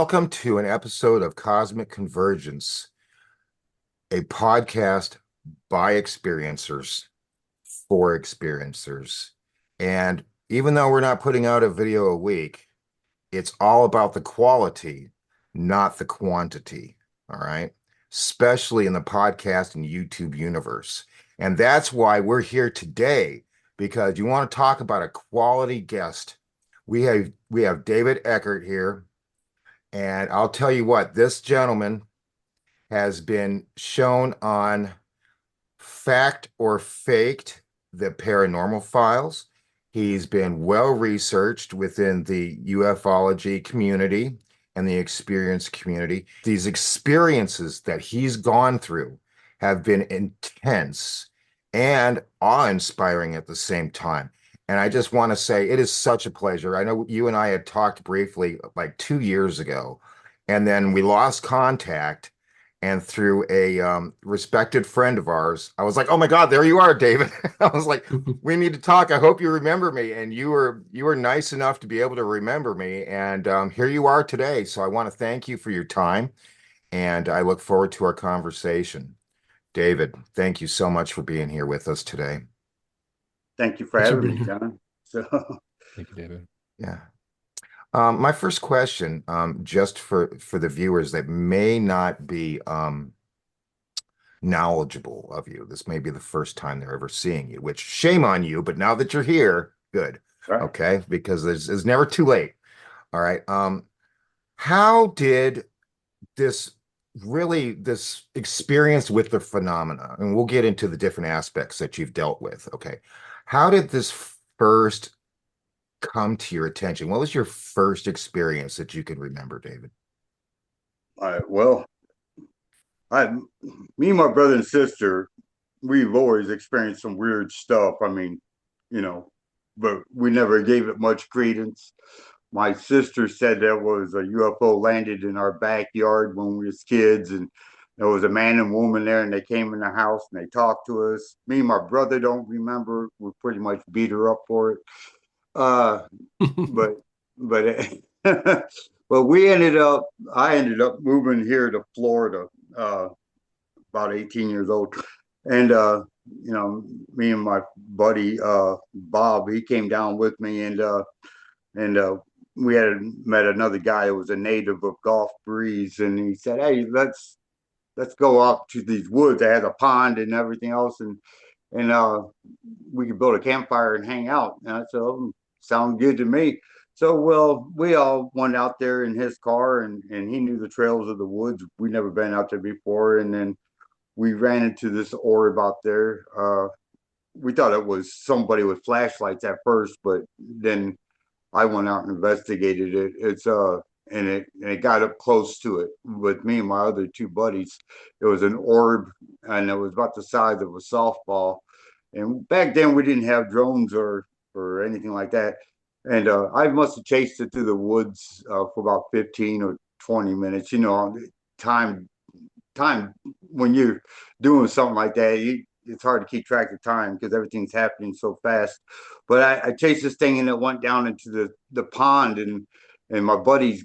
Welcome to an episode of Cosmic Convergence, a podcast by experiencers for experiencers. And even though we're not putting out a video a week, it's all about the quality, not the quantity. All right. Especially in the podcast and YouTube universe. And that's why we're here today, because you want to talk about a quality guest. We have David Eckhart here. And I'll tell you what, this gentleman has been shown on Fact or Faked, the paranormal files. He's been well researched within the ufology community and the experience community. These experiences that he's gone through have been intense and awe-inspiring at the same time. And I just want to say it is such a pleasure. I know you and I had talked briefly like 2 years ago, and then we lost contact. And through a respected friend of ours, I was like, "Oh my God, there you are, David." I was like, "We need to talk. I hope you remember me." And you were nice enough to be able to remember me, and here you are today. So I want to thank you for your time, and I look forward to our conversation. David, thank you so much for being here with us today. Thank you for Thanks for having being me, here. John. So, Thank you, David. Yeah. My first question, just for the viewers that may not be knowledgeable of you, this may be the first time they're ever seeing you, which shame on you, but now that you're here, good. right. Okay, because it's never too late. All right. How did this this experience with the phenomena, and we'll get into the different aspects that you've dealt with. Okay. How did this first come to your attention? What was your first experience that you can remember, David? Well, I, me and my brother and sister, we've always experienced some weird stuff. I mean, you know, but we never gave it much credence. My sister said there was a UFO landed in our backyard when we was kids, and there was a man and woman there, and they came in the house and they talked to us. Me and my brother don't remember. We pretty much beat her up for it. Uh, but but but I ended up moving here to Florida uh about 18 years old. And me and my buddy Bob, he came down with me, and we had met another guy who was a native of Gulf Breeze, and he said, "Hey, let's go up to these woods. They had a pond and everything else, and we could build a campfire and hang out." And I said, "Oh, sound good to me." So, well, we all went out there in his car, and he knew the trails of the woods. We never been out there before, and then we ran into this orb out there. We thought it was somebody with flashlights at first, but then I went out and investigated it. And it got up close to it with me and my other two buddies. It was an orb, and it was about the size of a softball. And back then we didn't have drones or anything like that. And I must have chased it through the woods for about 15 or 20 minutes. Time time when you're doing something like that, it's hard to keep track of time because everything's happening so fast. But I chased this thing and it went down into the pond, and my buddies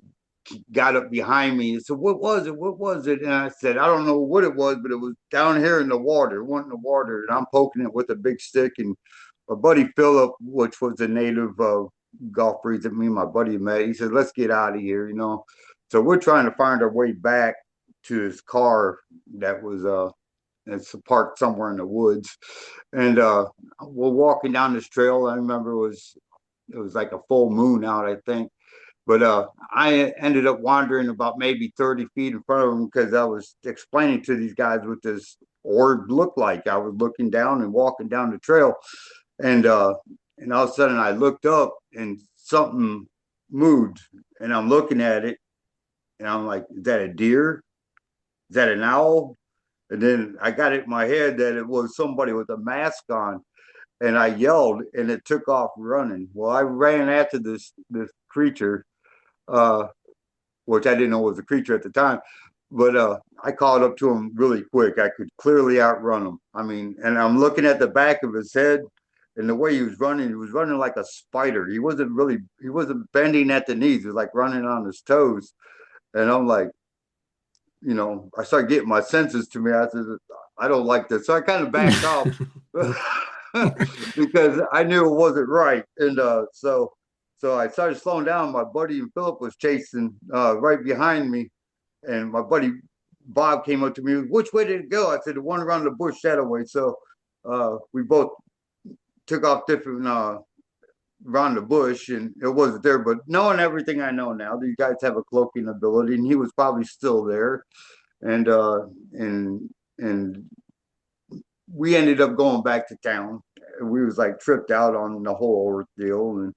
got up behind me and said, "What was it? What was it?" And I said, "I don't know what it was, but it was down here in the water. It went in the water." And I'm poking it with a big stick. And my buddy Philip, which was a native of Gulf Breeze that me and my buddy met, he said, "Let's get out of here." So we're trying to find our way back to his car that was it's parked somewhere in the woods. And we're walking down this trail. I remember it was like a full moon out, I think. But I ended up wandering about maybe 30 feet in front of him because I was explaining to these guys what this orb looked like. I was looking down and walking down the trail, and all of a sudden I looked up and something moved, and I'm looking at it, and I'm like, "Is that a deer? Is that an owl?" And then I got it in my head that it was somebody with a mask on, and I yelled, and it took off running. Well, I ran after this creature, uh, which I didn't know was a creature at the time, but I caught up to him really quick. I could clearly outrun him. I mean, and I'm looking at the back of his head, and the way he was running like a spider. He wasn't bending at the knees. He was like running on his toes. And I'm like, I started getting my senses to me. I said, I don't like this. So I kind of backed off because I knew it wasn't right. And so I started slowing down. My buddy and Philip was chasing right behind me. And my buddy Bob came up to me, which way did it go? I said, the one around the bush that way. So we both took off different around the bush, and it wasn't there. But knowing everything I know now, these guys have a cloaking ability, and he was probably still there. And and and we ended up going back to town. We was like tripped out on the whole ordeal,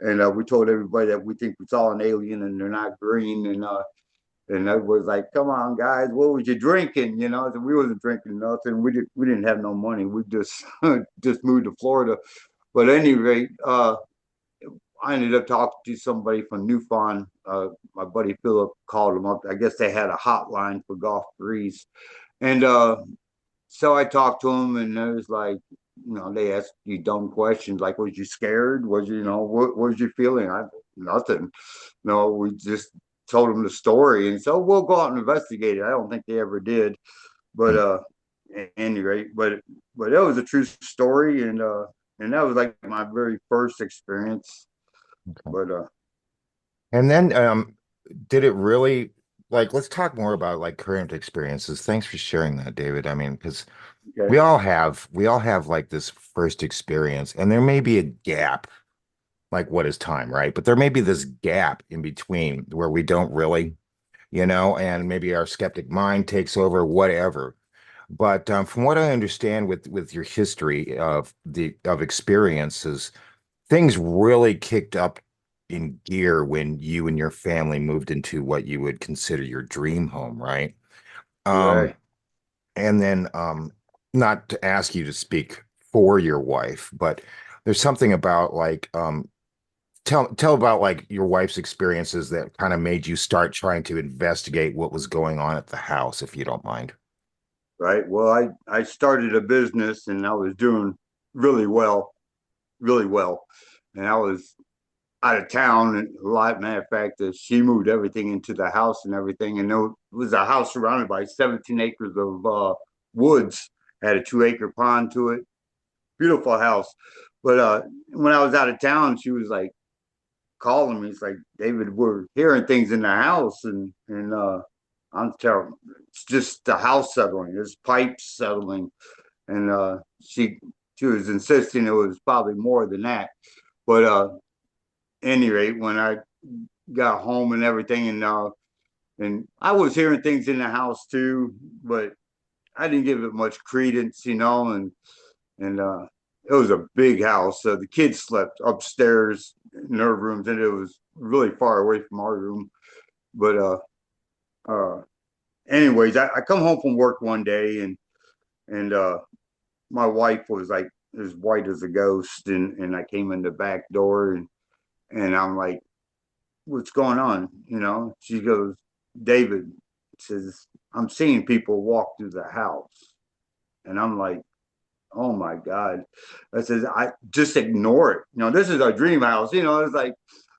and we told everybody that we think we saw an alien and they're not green, and I was like, "Come on, guys, what was you drinking?" So we wasn't drinking nothing. We didn't have no money. We just just moved to Florida. But at any rate, I ended up talking to somebody from Newfound. My buddy Philip called them up. I guess they had a hotline for Gulf Breeze, and so I talked to him, and it was like, they asked you dumb questions like, "Was you scared? Was what was you feeling?" Nothing. No, we just told him the story, and so we'll go out and investigate it. I don't think they ever did, but at any rate, but that was a true story, and that was like my very first experience. Okay. But And then did it really like let's talk more about like current experiences. Thanks for sharing that, David. I mean, because okay, we all have like this first experience, and there may be a gap, like what is time, right? But there may be this gap in between where we don't really, and maybe our skeptic mind takes over, whatever. But from what I understand with your history of experiences, things really kicked up in gear when you and your family moved into what you would consider your dream home, right? Um, right. and then not to ask you to speak for your wife, but there's something about like tell about like your wife's experiences that kind of made you start trying to investigate what was going on at the house, if you don't mind. Right. Well, I started a business and I was doing really well, really well. And I was out of town, and a lot, matter of fact, she moved everything into the house and everything. And there was a house surrounded by 17 acres of woods, had a 2 acre pond to it. Beautiful house. But when I was out of town, she was like calling me. It's like, David, we're hearing things in the house, and I'm terrible. It's just the house settling. There's pipes settling, and she was insisting it was probably more than that. But any rate, when I got home and everything, and I was hearing things in the house too, but I didn't give it much credence, and it was a big house. So the kids slept upstairs in their rooms, and it was really far away from our room. But uh, anyways, I come home from work one day, and my wife was like as white as a ghost, and I came in the back door, and I'm like, "What's going on?" She goes, "David," says, "I'm seeing people walk through the house," and I'm like, "Oh my God!" I says, "I just ignore it. This is our dream house. It's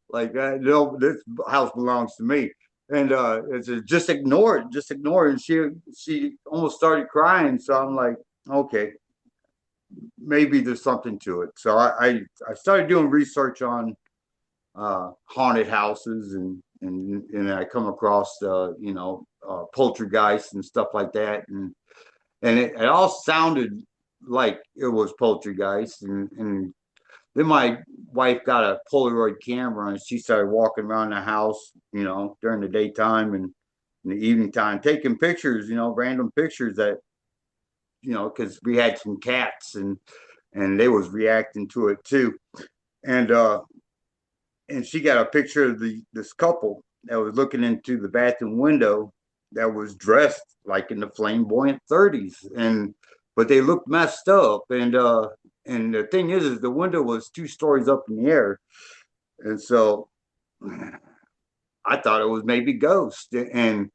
like no, this house belongs to me." And it says, just ignore it. And she almost started crying. So I'm like, okay, maybe there's something to it. So I started doing research on haunted houses, and I come across poltergeists and stuff like that, and it all sounded like it was poltergeist, and then my wife got a Polaroid camera and she started walking around the house, during the daytime and in the evening time, taking pictures, random pictures that, because we had some cats and they was reacting to it too. And and she got a picture of this couple that was looking into the bathroom window that was dressed like in the flamboyant 30s, and but they looked messed up, and the thing is the window was 2 stories up in the air, and so I thought it was maybe ghost, and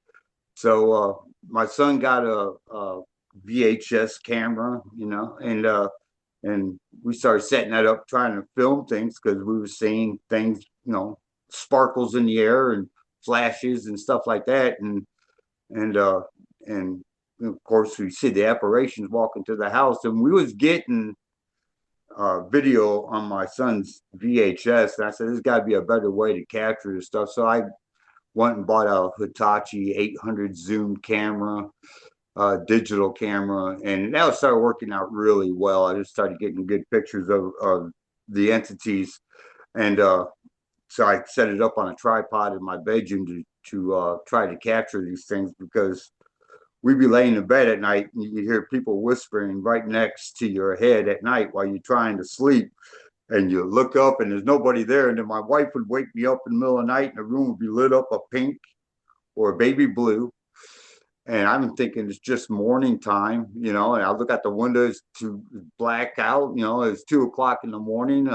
so my son got a VHS camera, and we started setting that up, trying to film things because we were seeing things, sparkles in the air and flashes and stuff like that, and uh, and of course we see the apparitions walking to the house, and we was getting video on my son's VHS, and I said there's got to be a better way to capture this stuff. So I went and bought a Hitachi 800 zoom camera, digital camera, and that started working out really well. I just started getting good pictures of the entities, and so I set it up on a tripod in my bedroom to try to capture these things, because we'd be laying in bed at night and you hear people whispering right next to your head at night while you're trying to sleep, and you look up and there's nobody there, and then my wife would wake me up in the middle of the night and the room would be lit up a pink or a baby blue, and I'm thinking it's just morning time, and I look out the windows to black out, it's 2 o'clock in the morning.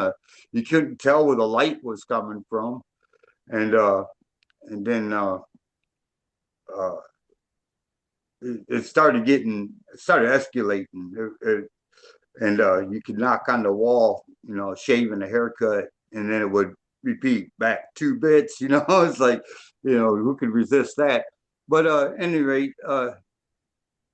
You couldn't tell where the light was coming from. And then uh, it started escalating. And you could knock on the wall, shaving a haircut, and then it would repeat back 2 bits. It's like, who could resist that? But at any rate,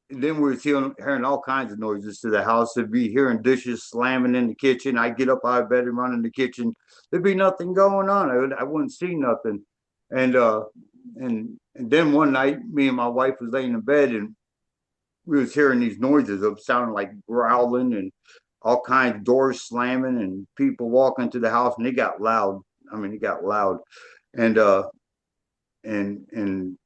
then we were hearing all kinds of noises to the house. There'd be hearing dishes slamming in the kitchen. I'd get up out of bed and run in the kitchen. There'd be nothing going on. I wouldn't see nothing. And then one night, me and my wife was laying in bed, and we was hearing these noises of sounding like growling and all kinds of doors slamming and people walking to the house, and it got loud. I mean, it got loud. And and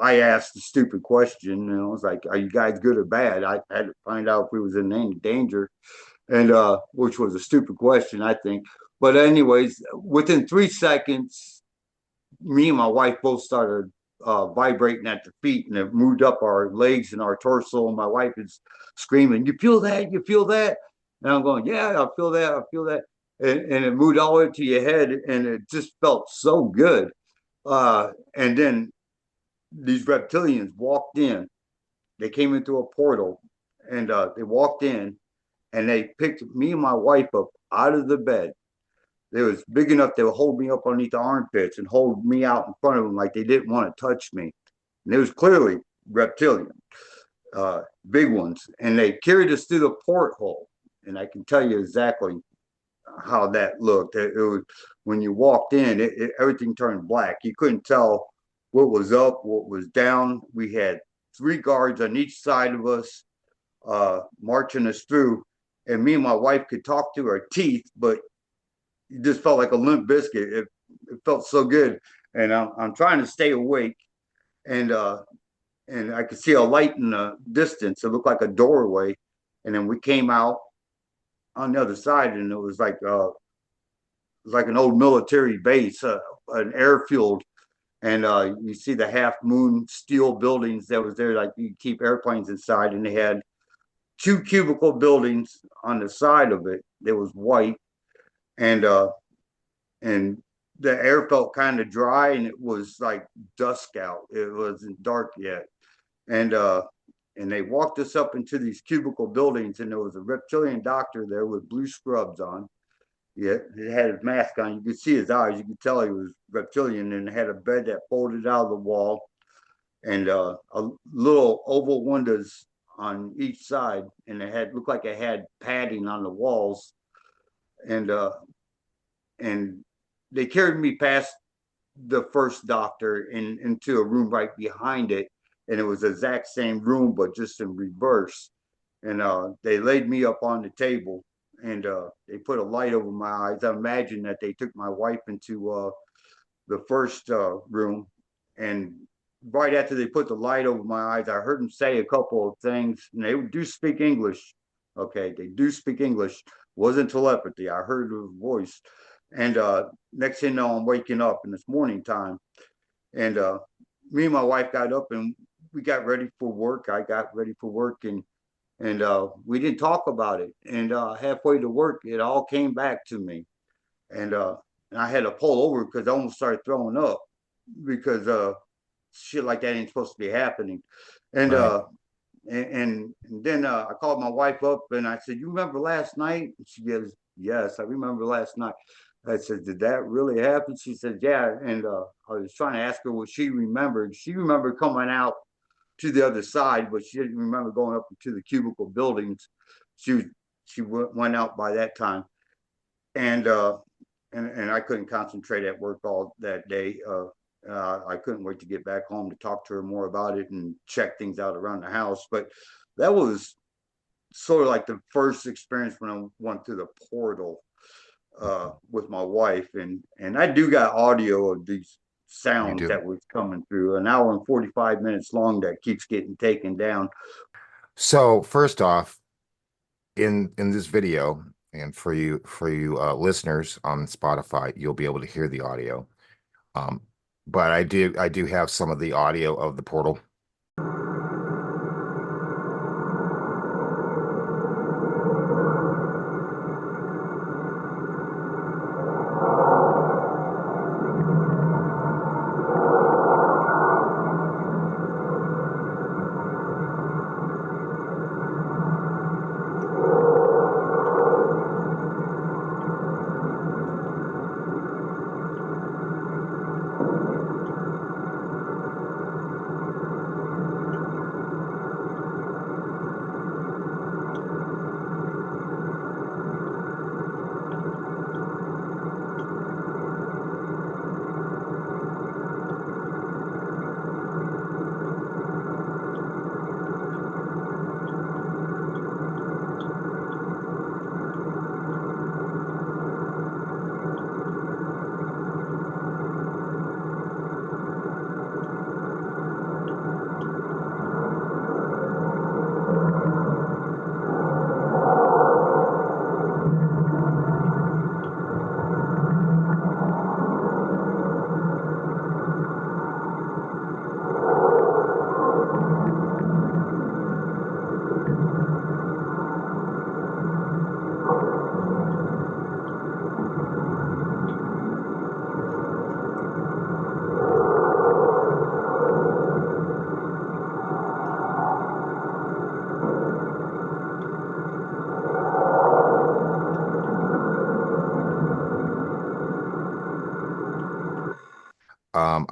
I asked a stupid question, I was like, "Are you guys good or bad?" I had to find out if we was in any danger, and which was a stupid question, I think. But anyways, within 3 seconds, me and my wife both started vibrating at the feet, and it moved up our legs and our torso. And my wife is screaming, "You feel that? You feel that?" And I'm going, "Yeah, I feel that. I feel that." And it moved all the way to your head, and it just felt so good. And then these reptilians walked in. They came into a portal, and they walked in, and they picked me and my wife up out of the bed. They was big enough they would hold me up underneath the armpits and hold me out in front of them like they didn't want to touch me. And it was clearly reptilian, big ones. And they carried us through the porthole. And I can tell you exactly how that looked. It was, when you walked in, everything turned black. You couldn't tell what was up, what was down. We had 3 guards on each side of us, marching us through. And me and my wife could talk to our teeth, but it just felt like a limp biscuit. It felt so good. And I'm trying to stay awake, and I could see a light in the distance. It looked like a doorway. And then we came out on the other side, and it was like an old military base, an airfield. And you see the half moon steel buildings that was there, like you keep airplanes inside. And they had 2 cubicle buildings on the side of it that was white, and and the air felt kind of dry, and it was like dusk out. It wasn't dark yet. And they walked us up into these cubicle buildings, and there was a reptilian doctor there with blue scrubs on. Yeah, he had his mask on. You could see his eyes. You could tell he was reptilian, and had a bed that folded out of the wall, and a little oval windows on each side, and it looked like it had padding on the walls. And they carried me past the first doctor into a room right behind it, and it was the exact same room but just in reverse. And they laid me up on the table, and they put a light over my eyes. I imagine that they took my wife into the first room, and right after they put the light over my eyes, I heard them say a couple of things, and they do speak English. Okay, they do speak English. Wasn't telepathy. I heard the voice. And next thing you know, I'm waking up, and it's morning time. And me and my wife got up, and we got ready for work. I got ready for work, and we didn't talk about it. And halfway to work, it all came back to me. And I had to pull over because I almost started throwing up, because shit like that ain't supposed to be happening. And Right. and then I called my wife up, and I said, "You remember last night?" And she goes, "Yes, I remember last night." I said, did that really happen? She said, yeah. And I was trying to ask her what she remembered. She remembered coming out to the other side, but she didn't remember going up to the cubicle buildings. She went out by that time, and and I couldn't concentrate at work all that day. I couldn't wait to get back home to talk to her more about it and check things out around the house. But that was sort of like the first experience when I went through the portal with my wife, and I do got audio of these You sounds do. that was coming through an hour and 45 minutes long that keeps getting taken down. So first off, in this video, and for you listeners on Spotify, you'll be able to hear the audio. Um, but I do have some of the audio of the portal.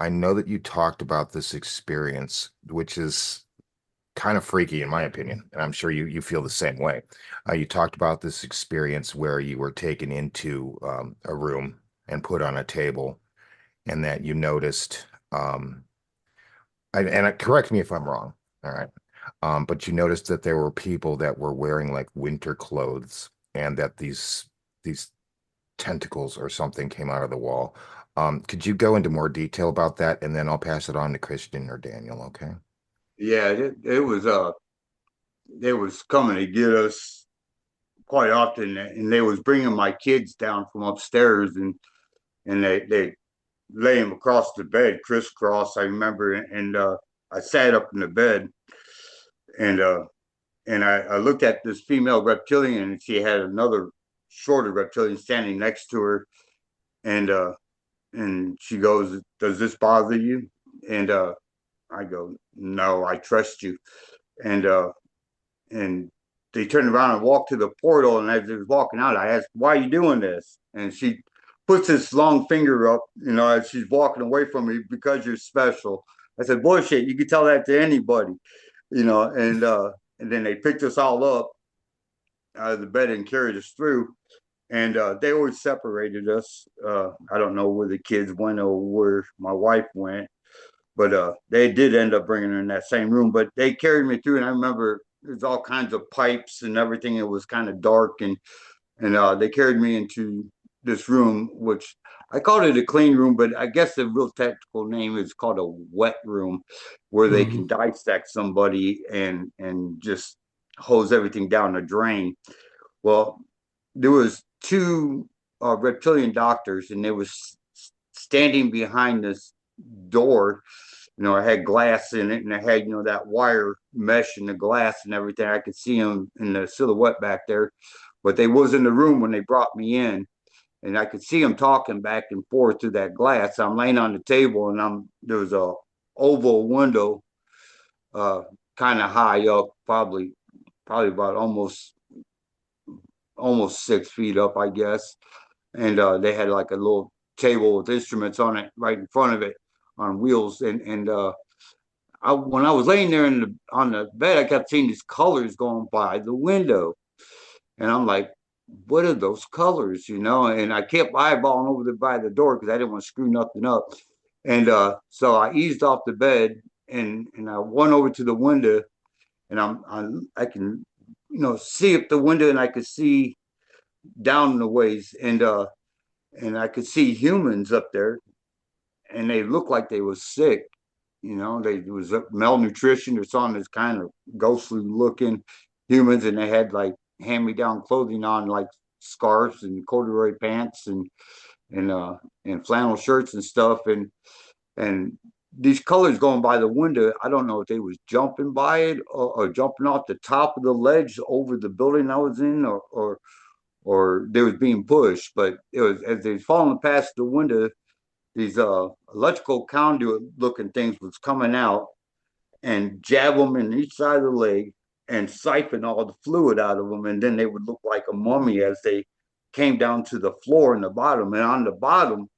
I know that you talked about this experience, which is kind of freaky in my opinion, and I'm sure you feel the same way. You talked about this experience where you were taken into a room and put on a table, and that you noticed. Correct me if I'm wrong. All right, but you noticed that there were people that were wearing like winter clothes, and that these tentacles or something came out of the wall. Could you go into more detail about that, and then I'll pass it on to Christian or Daniel, okay? Yeah, it was they was coming to get us quite often, and they was bringing my kids down from upstairs, and they lay them across the bed, crisscross. I remember, and I sat up in the bed, and I looked at this female reptilian, and she had another shorter reptilian standing next to her, and she goes, "Does this bother you?" And I go, "No, I trust you." And and they turned around and walked to the portal. And as they was walking out, I asked, "Why are you doing this?" And she puts this long finger up, as she's walking away from me, "Because you're special." I said, "Bullshit! You can tell that to anybody," and then they picked us all up out of the bed and carried us through. And they always separated us. I don't know where the kids went or where my wife went, but they did end up bringing her in that same room. But they carried me through, and I remember there's all kinds of pipes and everything. It was kind of dark, and they carried me into this room, which I called it a clean room, but I guess the real technical name is called a wet room, where they Mhm. can dissect somebody and just hose everything down the drain. Well, there was two reptilian doctors, and they was standing behind this door. I had glass in it, and I had that wire mesh in the glass and everything. I could see them in the silhouette back there, but they was in the room when they brought me in, and I could see them talking back and forth through that glass. I'm laying on the table, and there was a oval window, uh, kind of high up, probably about almost 6 feet up, I guess. and they had like a little table with instruments on it right in front of it on wheels. When I was laying there on the bed, I kept seeing these colors going by the window, and I'm like, "What are those colors?" And I kept eyeballing over by the door because I didn't want to screw nothing up. And so I eased off the bed and I went over to the window, and I can see up the window, and I could see down the ways, and I could see humans up there, and they looked like they was sick. They was malnutrition or something. That's kind of ghostly looking humans, and they had like hand me down clothing on, like scarves and corduroy pants and uh and flannel shirts and stuff, and these colors going by the window. I don't know if they was jumping by it or jumping off the top of the ledge over the building I was in, or they was being pushed. But it was as they was falling past the window, these electrical conduit looking things was coming out and jab them in each side of the leg and siphon all the fluid out of them, and then they would look like a mummy as they came down to the floor in the bottom. And on the bottom,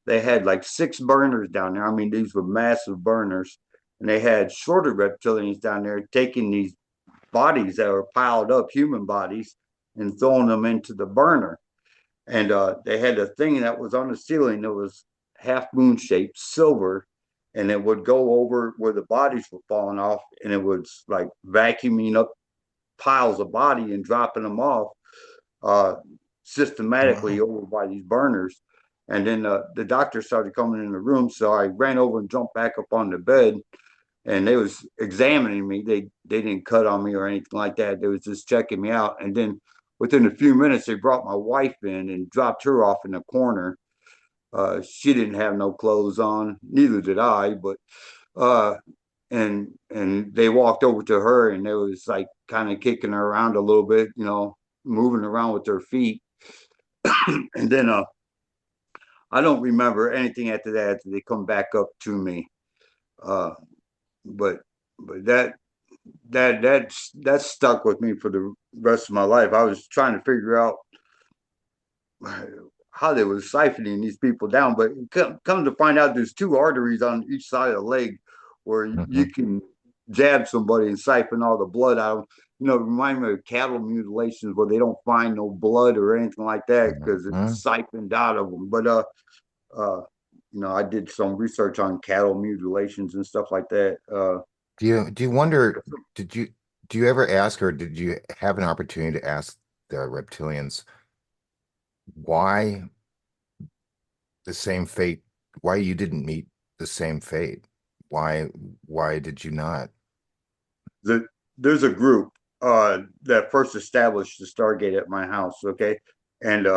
they had like 6 burners down there. I mean, these were massive burners, and they had shorter reptilians down there taking these bodies that were piled up, human bodies, and throwing them into the burner. And they had a thing that was on the ceiling that was half moon shaped, silver, and it would go over where the bodies were falling off, and it was like vacuuming up piles of body and dropping them off uh, systematically Wow. over by these burners. And then the doctor started coming in the room, so I ran over and jumped back up on the bed, and they was examining me. They didn't cut on me or anything like that. They was just checking me out. And then within a few minutes, they brought my wife in and dropped her off in the corner. She didn't have no clothes on, neither did I. But uh, and they walked over to her, and they was like kind of kicking her around a little bit, moving around with their feet. And then I don't remember anything after that. They come back up to me. Uh, but but that stuck with me for the rest of my life. I was trying to figure out how they were siphoning these people down, but come to find out, there's 2 arteries on each side of the leg where you Hmm. can jab somebody and siphon all the blood out of them. Remind me of cattle mutilations where they don't find no blood or anything like that because Hmm. it's siphoned out of them. But uh, I did some research on cattle mutilations and stuff like that. Do you wonder, did you do you ever ask, or did you have an opportunity to ask the reptilians why the same fate, why you didn't meet the same fate? Why did you not? the there's a group that first established the Stargate at my house, okay? And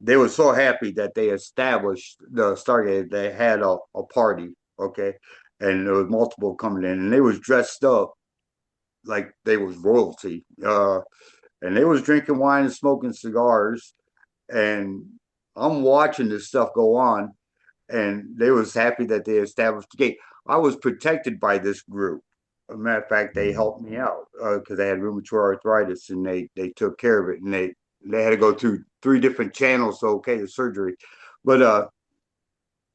they were so happy that they established the Stargate. They had a party, okay? And there was multiple coming in, and they was dressed up like they was royalty. And they was drinking wine and smoking cigars, and I'm watching this stuff go on, and they was happy that they established the gate. I was protected by this group. As a matter of fact, they Mm. helped me out because they had rheumatoid arthritis, and they took care of it, and they had to go through 3 different channels to okay the surgery, but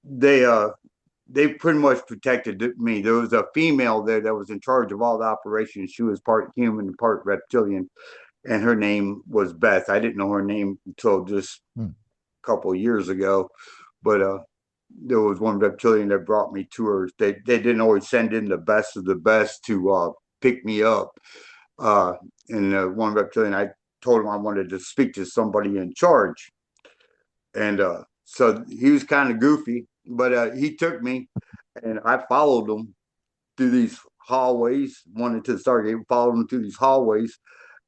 they they pretty much protected me. There was a female there that was in charge of all the operations. She was part human and part reptilian, and her name was Beth. I didn't know her name until just Mm. a couple of years ago, but there was one reptilian that brought me to her. They didn't always send in the best of the best to pick me up. Uh, and one reptilian, I told him I wanted to speak to somebody in charge, and so he was kind of goofy, but he took me, and I followed him through these hallways. Wanted to start, followed him through these hallways,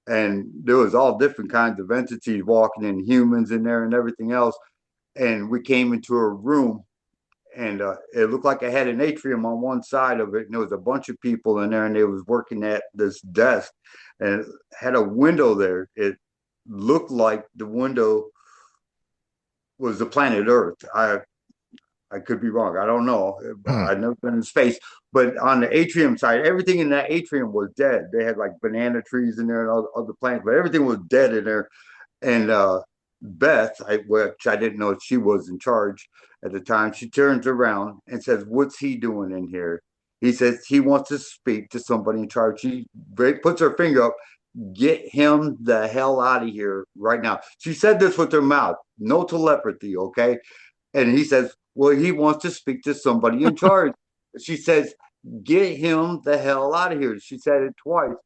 and there was all different kinds of entities walking in, humans in there and everything else. And we came into a room, and it looked like I had an atrium on one side of it, and there was a bunch of people in there, and they was working at this desk, and it had a window there. It looked like the window was the planet Earth. I could be wrong. I don't know. Hmm. I've never been in space, but on the atrium side, everything in that atrium was dead. They had like banana trees in there and all the plants, but everything was dead in there. And Beth, which I didn't know if she was in charge at the time, she turns around and says, "What's he doing in here?" He says he wants to speak to somebody in charge. She puts her finger up, "Get him the hell out of here right now." She said this with her mouth, no telepathy, okay? And he says, "Well, he wants to speak to somebody in charge." She says, "Get him the hell out of here." She said it twice.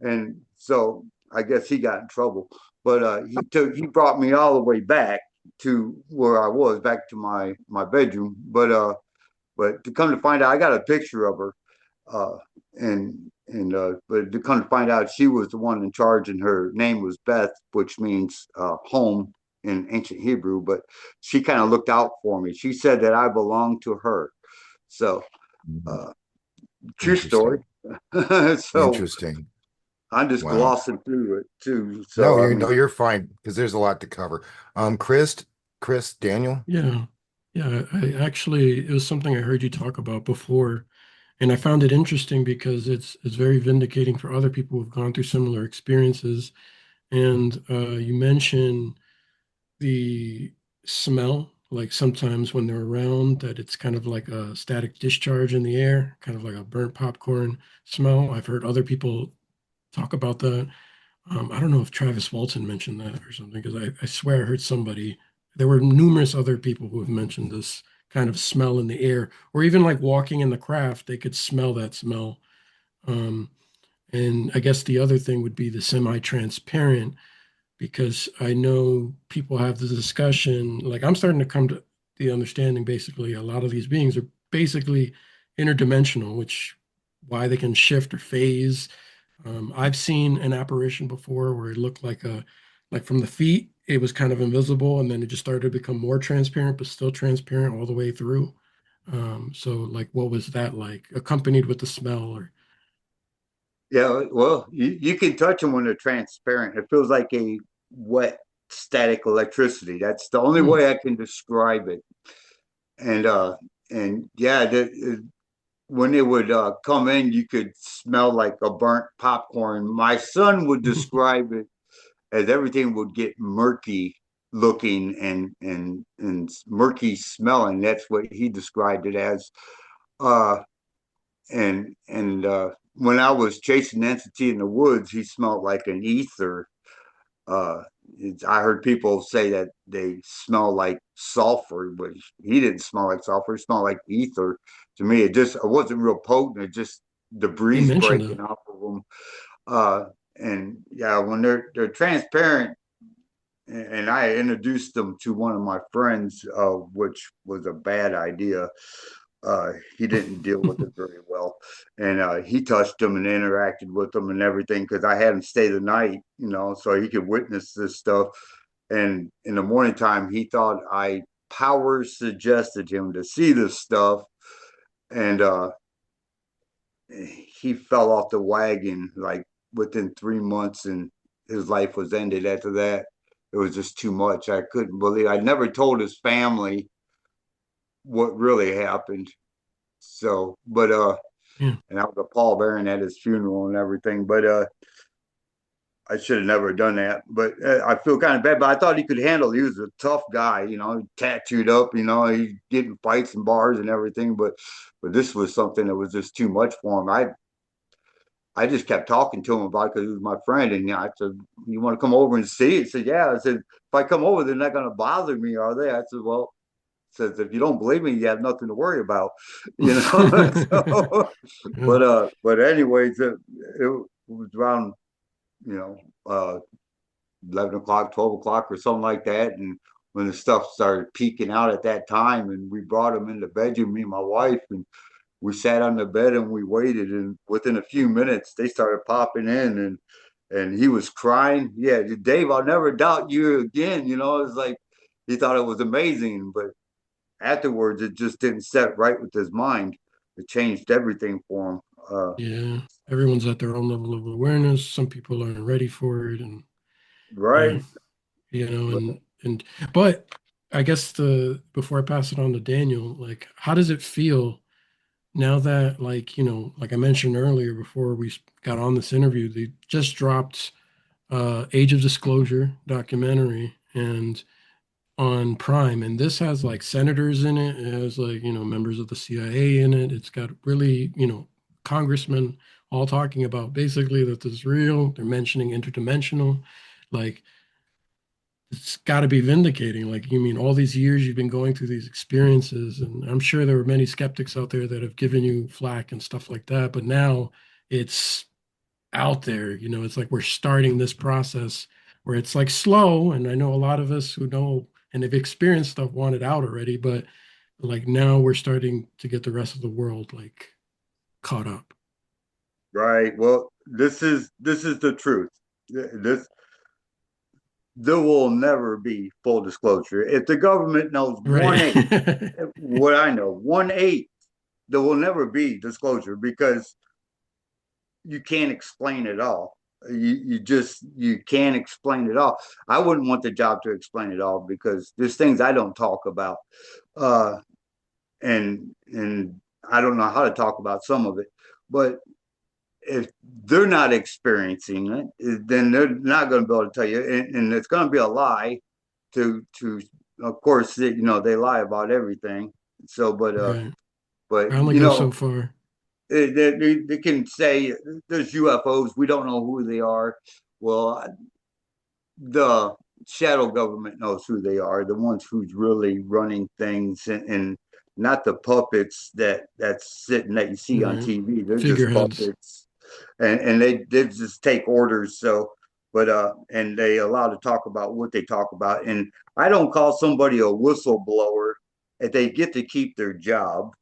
And so I guess he got in trouble. But he brought me all the way back to where I was, back to my bedroom. But to come to find out, I got a picture of her. Uh, and but to come to find out, she was the one in charge, and her name was Beth, which means home in ancient Hebrew. But she kind of looked out for me. She said that I belonged to her. So Mhm. uh, true story. Interesting. So Interesting. I'm just Wow. glossing through it too. No, So I mean, you're fine because there's a lot to cover. Chris, Daniel. Yeah. Yeah. I actually, it was something I heard you talk about before, and I found it interesting because it's very vindicating for other people who've gone through similar experiences. And you mentioned the smell, like sometimes when they're around, that it's kind of like a static discharge in the air, kind of like a burnt popcorn smell. I've heard other people talk about that. I don't know if Travis Walton mentioned that or something, because I swear I heard somebody. There were numerous other people who have mentioned this kind of smell in the air, or even like walking in the craft, they could smell that smell. Um, and I guess the other thing would be the semi-transparent, because I know people have the discussion. Like I'm starting to come to the understanding, basically, a lot of these beings are basically interdimensional, which why they can shift or phase. I've seen an apparition before where it looked like from the feet, it was kind of invisible, and then it just started to become more transparent, but still transparent all the way through. So, like, what was that like, accompanied with the smell? Or yeah, well, you can touch them when they're transparent. It feels like a wet static electricity. That's the only hmm, way I can describe it. And yeah, when it would come in, you could smell like a burnt popcorn. My son would describe it as everything would get murky looking and murky smelling. That's what he described it as. Uh, and when I was chasing the entity in the woods, he smelled like an ether. Uh, I heard people say that they smell like sulfur, but he didn't smell like sulfur. It smelled like ether. To me, it wasn't real potent. It just the they breeze mentioned breaking that. off of them. Uh, and yeah, when they're transparent, and I introduced them to one of my friends, which was a bad idea. He didn't deal with it very well, and he touched them and interacted with them and everything because I had him stay the night, so he could witness this stuff. And in the morning time, he thought I power suggested him to see this stuff, and he fell off the wagon like within 3 months, and his life was ended after that. It was just too much. I couldn't believe. I never told his family what really happened. So, Yeah. and I was a pallbearer at his funeral and everything. But I should have never done that. But I feel kind of bad. But I thought he could handle it. He was a tough guy, tattooed up. He get in fights and bars and everything. But this was something that was just too much for him. I just kept talking to him about it because he was my friend. And I said, "You want to come over and see it?" He said, "Yeah." I said, "If I come over, they're not going to bother me, are they?" I said, "Well," says, "if you don't believe me, you have nothing to worry about." So, Yeah. but anyways, it was around, you know, uh, 11 o'clock, 12 o'clock, or something like that. And when the stuff started peeking out at that time, and we brought him in the bedroom, me and my wife, and we sat on the bed and we waited. And within a few minutes, they started popping in, and he was crying. Yeah, Dave, I'll never doubt you again. It's like he thought it was amazing, but afterwards, it just didn't set right with his mind. It changed everything for him. Yeah. Everyone's at their own level of awareness. Some people aren't ready for it. And yeah, Right. But and but I guess the before I pass it on to Daniel, like how does it feel now that, like, like I mentioned earlier before we got on this interview, they just dropped Age of Disclosure documentary, and on Prime, and this has like senators in it. It has like, members of the CIA in it. It's got really, congressmen all talking about basically that this is real. They're mentioning interdimensional. Like, it's got to be vindicating. Like, you mean all these years you've been going through these experiences, and I'm sure there were many skeptics out there that have given you flack and stuff like that, but now it's out there. It's like we're starting this process where it's like slow, and I know a lot of us who know and have experienced stuff want it out already, but like now we're starting to get the rest of the world like caught up. Right. Well, this is the truth. This There will never be full disclosure. If the government knows one eighth, Right. what I know, one eighth, there will never be disclosure because you can't explain it all. You can't explain it all. I wouldn't want the job to explain it all because there's things I don't talk about, uh, and I don't know how to talk about some of it. But if they're not experiencing it, then they're not going to be able to tell you, and it's going to be a lie. To Of course, they lie about everything. So, Right. but I only go so far. they can say there's UFOs. We don't know who they are. Well, the shadow government knows who they are. The ones who's really running things, and not the puppets that's sitting that you see on Right. TV. They're just Figureheads. puppets, and they just take orders. So, but and they allow to talk about what they talk about. And I don't call somebody a whistleblower if they get to keep their job.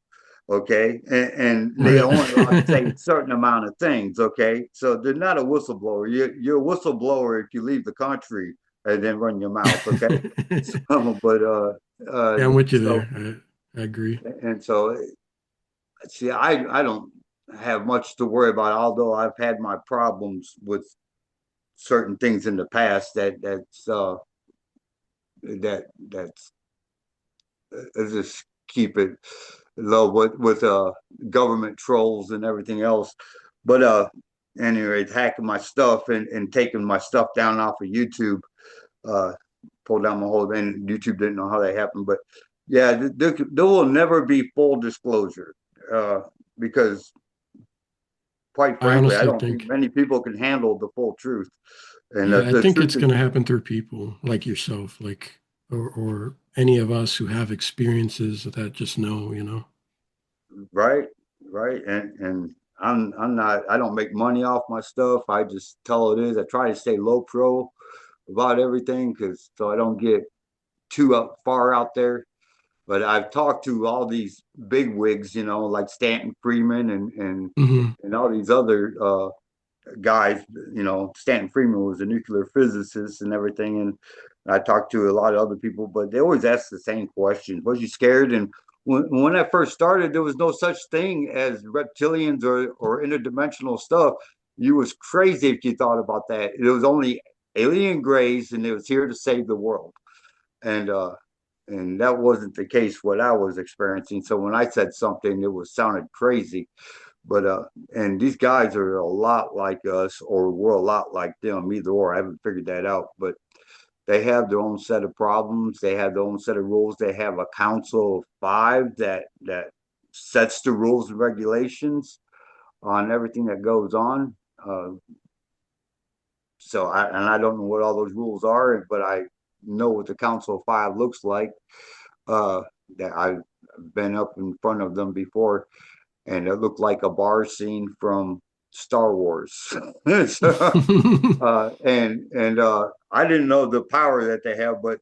Okay, and they Right. only allowed to say a certain amount of things. Okay, so they're not a whistleblower. You're a whistleblower if you leave the country and then run your mouth. Okay, so, but Yeah, I'm with you so there. I agree. and so see, I don't have much to worry about. Although I've had my problems with certain things in the past that's just keep it low with government trolls and everything else. But anyway, hacking my stuff and taking my stuff down off of YouTube, uh, pulled down my whole thing. YouTube didn't know how that happened, but yeah, there will never be full disclosure because, quite I frankly, I honestly don't think think, many people can handle the full truth. And yeah, I the think truth it's is going to happen through people like yourself, like, or any of us who have experiences that just know. right, right, and I'm not. I don't make money off my stuff. I just tell it is. I try to stay low pro about everything because so I don't get too far out there. But I've talked to all these big wigs, like Stanton Freeman Hmm. and all these other guys. Stanton Freeman was a nuclear physicist and everything, and I talked to a lot of other people, but they always ask the same questions. Was you scared? And when I first started, there was no such thing as reptilians or interdimensional stuff. You was crazy if you thought about that. It was only alien grays, and it was here to save the world. And that wasn't the case what I was experiencing. So when I said something, it was sounded crazy. But and these guys are a lot like us, or we're a lot like them, either or. I haven't figured that out, but they have their own set of problems. They have their own set of rules. They have a council of five that sets the rules and regulations on everything that goes on. So I don't know what all those rules are, but I know what the council of five looks like. Uh, that I've been up in front of them before, and it looked like a bar scene from Star Wars. So, and I didn't know the power that they have, but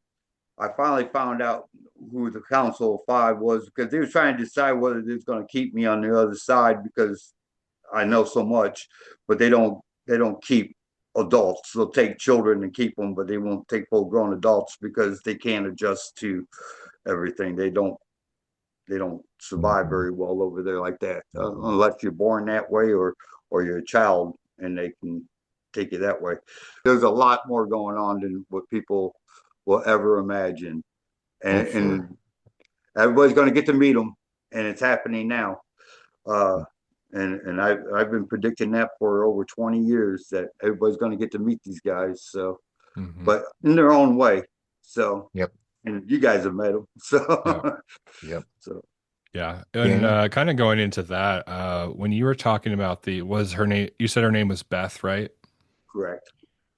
I finally found out who the Council of Five was because they were trying to decide whether they was going to keep me on the other side because I know so much, but they don't keep adults. They'll take children and keep them, but they won't take full grown adults because they can't adjust to everything. They don't survive very well over there like that unless you're born that way or you're a child and they can take you that way. There's a lot more going on than what people will ever imagine, Oh, and everybody's going to get to meet them, and it's happening now. Uh, and I've been predicting that for over 20 years that everybody's going to get to meet these guys. So, Hmm. but in their own way. So, Yep. and you guys have met him. Yeah. So, Yep. so Yeah. And Danny? kind of going into that, when you were talking about was her name, you said her name was Beth, right? correct.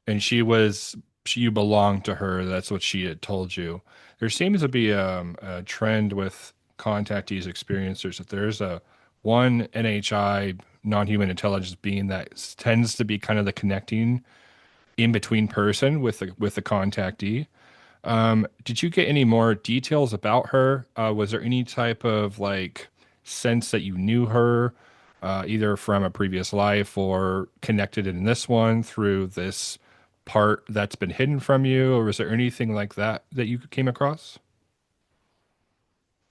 And you belonged to her. That's what she had told you. There seems to be a trend with contactees experiencers that there's a one NHI non-human intelligence being that tends to be kind of the connecting in between person with the contactee. Did you get any more details about her? Was there any type of like sense that you knew her, either from a previous life or connected in this one through this part that's been hidden from you, or was there anything like that that you came across?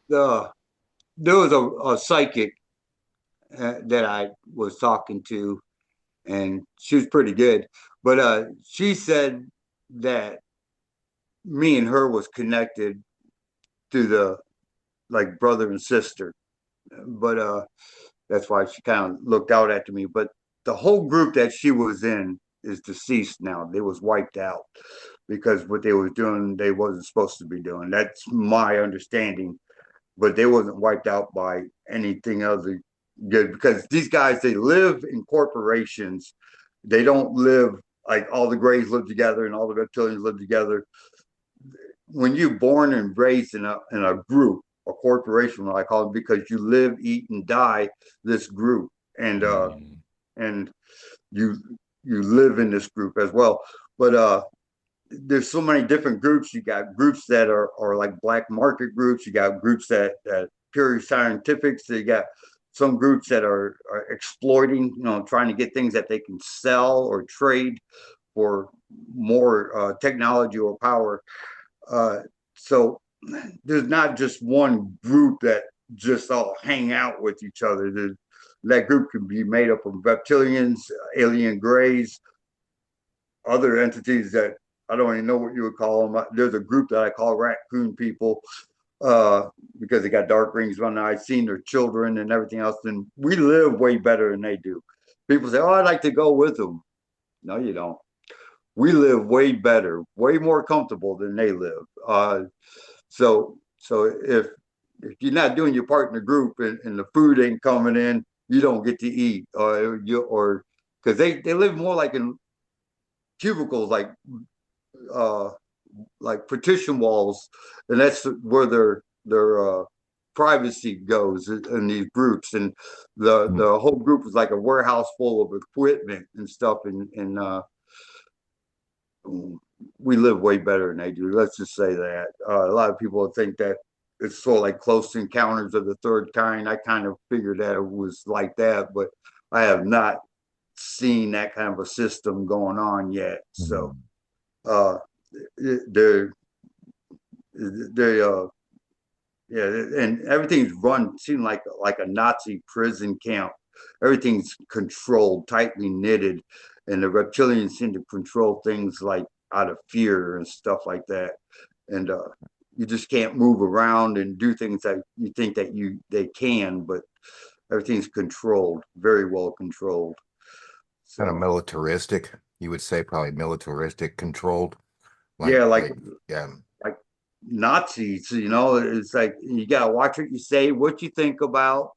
The There was a psychic that I was talking to, and she was pretty good. But she said that me and her was connected through the like brother and sister. But that's why she kind of looked out after me. But the whole group that she was in is deceased now. They was wiped out because what they was doing they wasn't supposed to be doing. That's my understanding. But they wasn't wiped out by anything other good because these guys they live in corporations. They don't live like all the Greys live together and all the Reptilians live together. When you're born and raised in a group, a corporation, what I call it, because you live, eat, and die this group, Mm. and you you live in this group as well. But there's so many different groups. You got groups that are like black market groups. You got groups that pure scientifics. So you got some groups that are exploiting, trying to get things that they can sell or trade for more technology or power. Uh, so there's not just one group that just all hang out with each other. That group can be made up of reptilians, alien grays, other entities that I don't even know what you would call them. There's a group that I call raccoon people because they got dark rings on their eyes, seen their children and everything else. And we live way better than they do. People say, "Oh, I'd like to go with them." No, you don't. We live way better, way more comfortable than they live. So if you're not doing your part in the group and the food ain't coming in, you don't get to eat, or because they live more like in cubicles, uh like partition walls, and that's where their privacy goes in these groups. And the whole group is like a warehouse full of equipment and stuff, and we live way better than they do. Let's just say that. A lot of people think that it's sort of like close encounters of the third kind. I kind of figured that it was like that, but I have not seen that kind of a system going on yet. So uh, they're yeah, and everything's run seemed like a Nazi prison camp. Everything's controlled, tightly knitted, and the reptilians seem to control things like out of fear and stuff like that. And you just can't move around and do things that you think that they can, but everything's controlled, very well controlled. Kind of So militaristic, you would say, probably militaristic controlled. yeah, Yeah. like Nazis, it's like you gotta watch what you say, what you think about,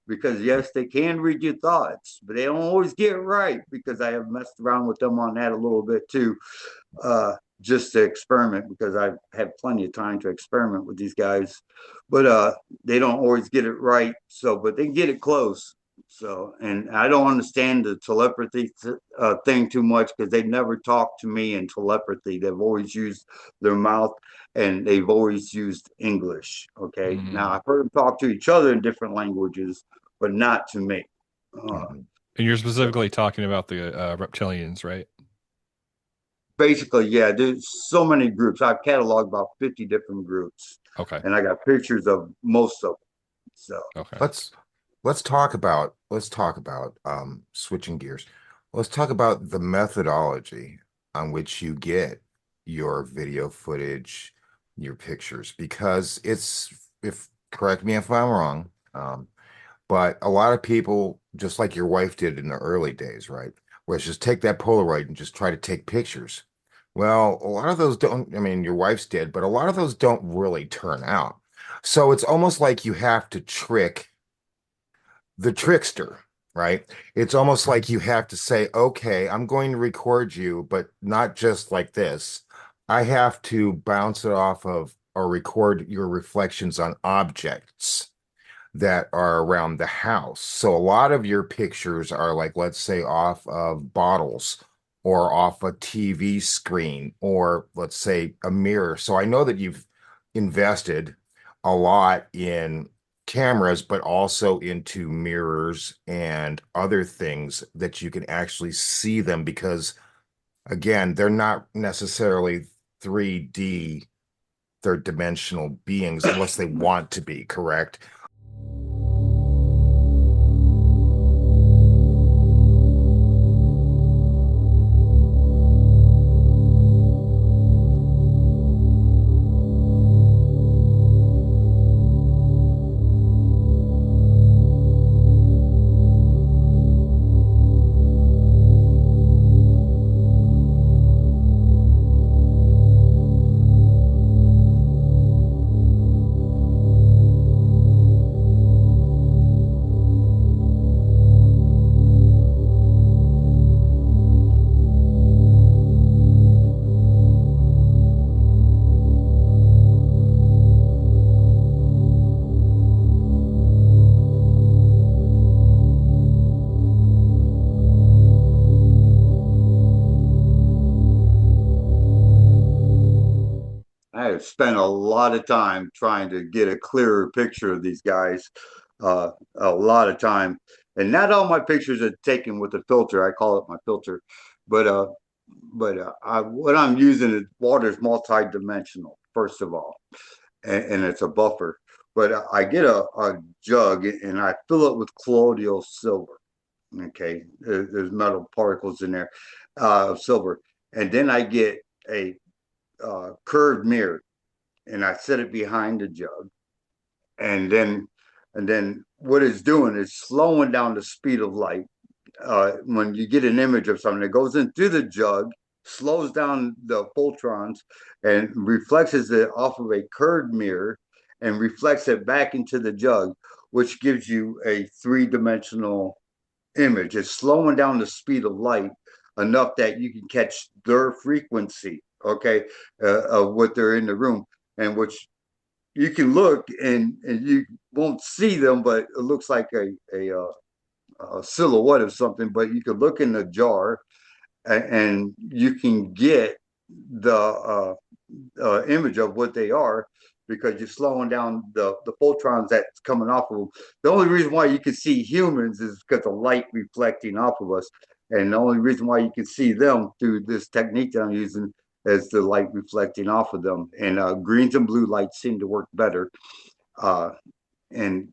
because yes, they can read your thoughts, but they don't always get it right because I have messed around with them on that a little bit too, just to experiment because I've had plenty of time to experiment with these guys, but they don't always get it right. So, but they get it close. So, and I don't understand the telepathy thing too much because they've never talked to me in telepathy. They've always used their mouth and they've always used English. Okay. Now Mm. I've heard them talk to each other in different languages, but not to me. Mhm. And you're So specifically talking about the reptilians, right? basically, yeah, there's so many groups. I've cataloged about 50 different groups Okay. and I got pictures of most of them. So Okay. Let's let's talk about switching gears. Let's talk about the methodology on which you get your video footage, your pictures, because it's, if correct me if I'm wrong, but a lot of people, just like your wife did in the early days, right? Where it's just take that Polaroid and just try to take pictures. Well, a lot of those don't, I mean, your wife's did, but a lot of those don't really turn out. So it's almost like you have to trick the trickster, right? It's almost like you have to say, okay, I'm going to record you, but not just like this. I have to bounce it off of or record your reflections on objects that are around the house. So a lot of your pictures are like, let's say, off of bottles or off a TV screen or let's say a mirror. So I know that you've invested a lot in cameras, but also into mirrors and other things that you can actually see them because again, they're not necessarily 3D, third dimensional beings unless they want to be, correct? I have spent a lot of time trying to get a clearer picture of these guys. A lot of time, and not all my pictures are taken with a filter. I call it my filter, but what I'm using is water's multi-dimensional. First of all, and it's a buffer. But I get a jug and I fill it with colloidal silver. Okay, there's metal particles in there, silver, and then I get a curved mirror and I set it behind the jug, and then what it's doing is slowing down the speed of light. When you get an image of something that goes in through the jug, slows down the photons, and reflects it off of a curved mirror, and reflects it back into the jug, which gives you a three-dimensional image. It's slowing down the speed of light enough that you can catch their frequency, okay, of what they're in the room, and which you can look and you won't see them, but it looks like a silhouette of something. But you can look in the jar and you can get the image of what they are because you're slowing down the photons that's coming off of them. The only reason why you can see humans is because of light reflecting off of us. And the only reason why you can see them through this technique that I'm using is the light reflecting off of them. And greens and blue lights seem to work better. Uh, and